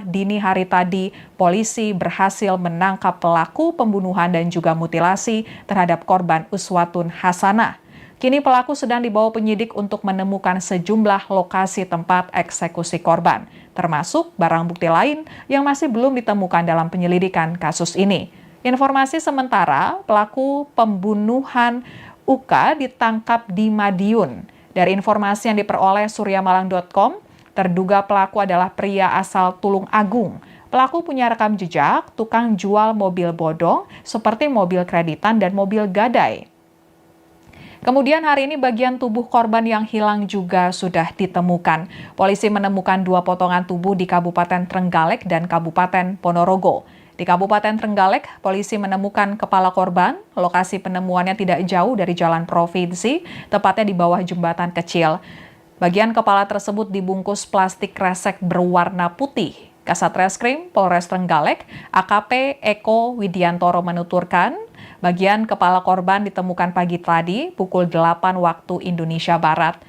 dini hari tadi polisi berhasil menangkap pelaku pembunuhan dan juga mutilasi terhadap korban Uswatun Hasanah. Kini pelaku sedang dibawa penyidik untuk menemukan sejumlah lokasi tempat eksekusi korban, termasuk barang bukti lain yang masih belum ditemukan dalam penyelidikan kasus ini. Informasi sementara, pelaku pembunuhan UK ditangkap di Madiun. Dari informasi yang diperoleh suryamalang.com, terduga pelaku adalah pria asal Tulung Agung. Pelaku punya rekam jejak, tukang jual mobil bodong seperti mobil kreditan dan mobil gadai. Kemudian hari ini bagian tubuh korban yang hilang juga sudah ditemukan. Polisi menemukan 2 potongan tubuh di Kabupaten Trenggalek dan Kabupaten Ponorogo. Di Kabupaten Trenggalek, polisi menemukan kepala korban. Lokasi penemuannya tidak jauh dari jalan provinsi, tepatnya di bawah jembatan kecil. Bagian kepala tersebut dibungkus plastik kresek berwarna putih. Kasat Reskrim Polres Trenggalek, AKP Eko Widiantoro menuturkan, bagian kepala korban ditemukan pagi tadi pukul 8 waktu Indonesia Barat.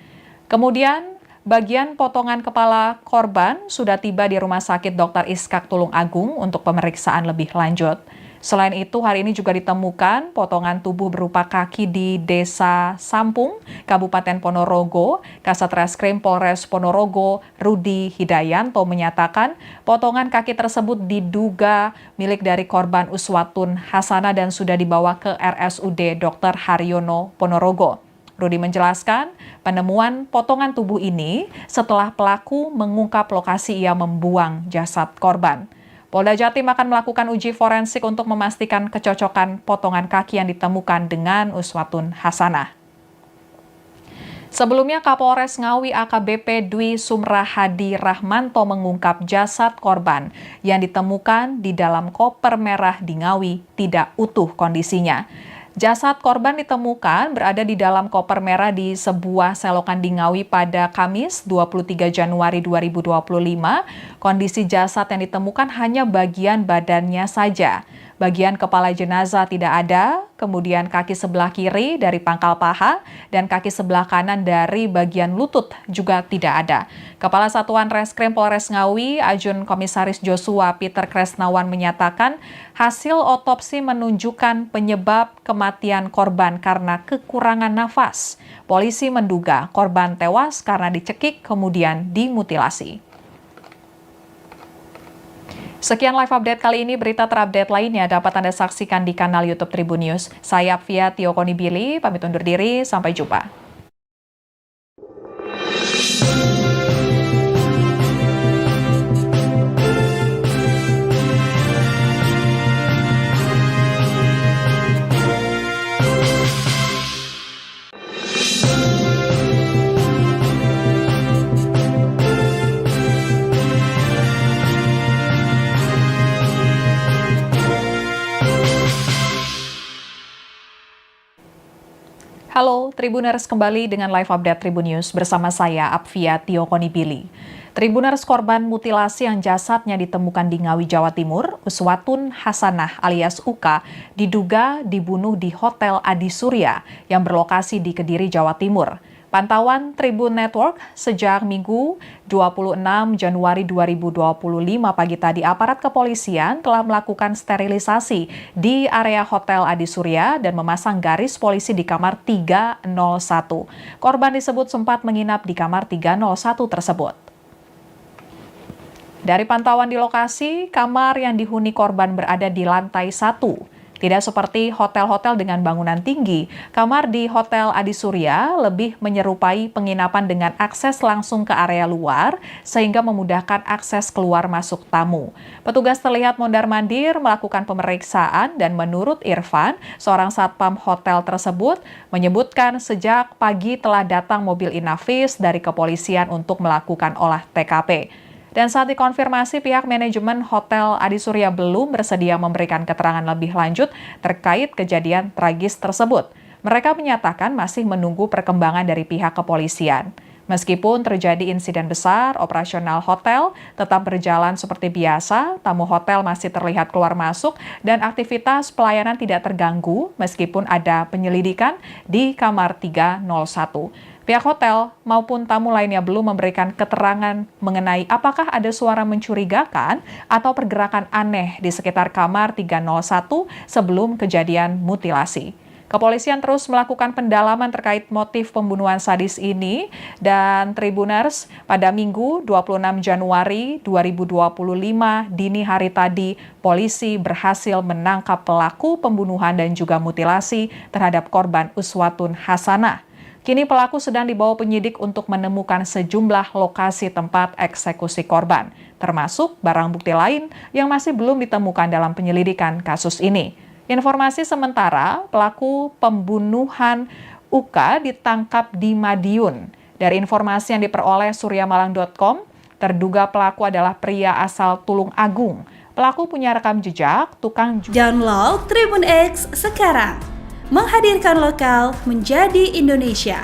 Kemudian, bagian potongan kepala korban sudah tiba di Rumah Sakit Dr. Iskak Tulung Agung untuk pemeriksaan lebih lanjut. Selain itu, hari ini juga ditemukan potongan tubuh berupa kaki di Desa Sampung, Kabupaten Ponorogo. Kasat Reskrim Polres Ponorogo, Rudi Hidayanto menyatakan potongan kaki tersebut diduga milik dari korban Uswatun Hasanah dan sudah dibawa ke RSUD Dr. Haryono Ponorogo. Rudi menjelaskan, penemuan potongan tubuh ini setelah pelaku mengungkap lokasi ia membuang jasad korban. Polda Jatim akan melakukan uji forensik untuk memastikan kecocokan potongan kaki yang ditemukan dengan Uswatun Hasanah. Sebelumnya, Kapolres Ngawi AKBP Dwi Sumrahadi Rahmanto mengungkap jasad korban yang ditemukan di dalam koper merah di Ngawi tidak utuh kondisinya. Jasad korban ditemukan berada di dalam koper merah di sebuah selokan di Ngawi pada Kamis 23 Januari 2025. Kondisi jasad yang ditemukan hanya bagian badannya saja. Bagian kepala jenazah tidak ada, kemudian kaki sebelah kiri dari pangkal paha dan kaki sebelah kanan dari bagian lutut juga tidak ada. Kepala Satuan Reskrim Polres Ngawi, Ajun Komisaris Joshua Peter Kresnawan menyatakan hasil otopsi menunjukkan penyebab kematian korban karena kekurangan nafas. Polisi menduga korban tewas karena dicekik kemudian dimutilasi. Sekian live update kali ini, berita terupdate lainnya dapat Anda saksikan di kanal YouTube Tribun News. Saya Apvia Tiokonibili, pamit undur diri, sampai jumpa. Halo, Tribuners kembali dengan live update Tribun News bersama saya, Apvia Tiokonibili. Tribuners, korban mutilasi yang jasadnya ditemukan di Ngawi, Jawa Timur, Uswatun Hasanah alias UK, diduga dibunuh di Hotel Adi Surya yang berlokasi di Kediri, Jawa Timur. Pantauan Tribun Network sejak Minggu 26 Januari 2025 pagi tadi, aparat kepolisian telah melakukan sterilisasi di area Hotel Adi Surya dan memasang garis polisi di kamar 301. Korban disebut sempat menginap di kamar 301 tersebut. Dari pantauan di lokasi, kamar yang dihuni korban berada di lantai 1. Tidak seperti hotel-hotel dengan bangunan tinggi, kamar di Hotel Adisurya lebih menyerupai penginapan dengan akses langsung ke area luar sehingga memudahkan akses keluar masuk tamu. Petugas terlihat mondar-mandir melakukan pemeriksaan dan menurut Irfan, seorang satpam hotel tersebut menyebutkan sejak pagi telah datang mobil Inavis dari kepolisian untuk melakukan olah TKP. Dan saat dikonfirmasi, pihak manajemen Hotel Adisurya belum bersedia memberikan keterangan lebih lanjut terkait kejadian tragis tersebut. Mereka menyatakan masih menunggu perkembangan dari pihak kepolisian. Meskipun terjadi insiden besar, operasional hotel tetap berjalan seperti biasa, tamu hotel masih terlihat keluar masuk, dan aktivitas pelayanan tidak terganggu meskipun ada penyelidikan di kamar 301. Pihak hotel maupun tamu lainnya belum memberikan keterangan mengenai apakah ada suara mencurigakan atau pergerakan aneh di sekitar kamar 301 sebelum kejadian mutilasi. Kepolisian terus melakukan pendalaman terkait motif pembunuhan sadis ini dan Tribuners pada Minggu 26 Januari 2025 dini hari tadi polisi berhasil menangkap pelaku pembunuhan dan juga mutilasi terhadap korban Uswatun Hasanah. Kini pelaku sedang dibawa penyidik untuk menemukan sejumlah lokasi tempat eksekusi korban, termasuk barang bukti lain yang masih belum ditemukan dalam penyelidikan kasus ini. Informasi sementara, pelaku pembunuhan UK ditangkap di Madiun. Dari informasi yang diperoleh suryamalang.com, terduga pelaku adalah pria asal Tulung Agung. Pelaku punya rekam jejak, tukang Download Tribun X sekarang. Menghadirkan lokal menjadi Indonesia.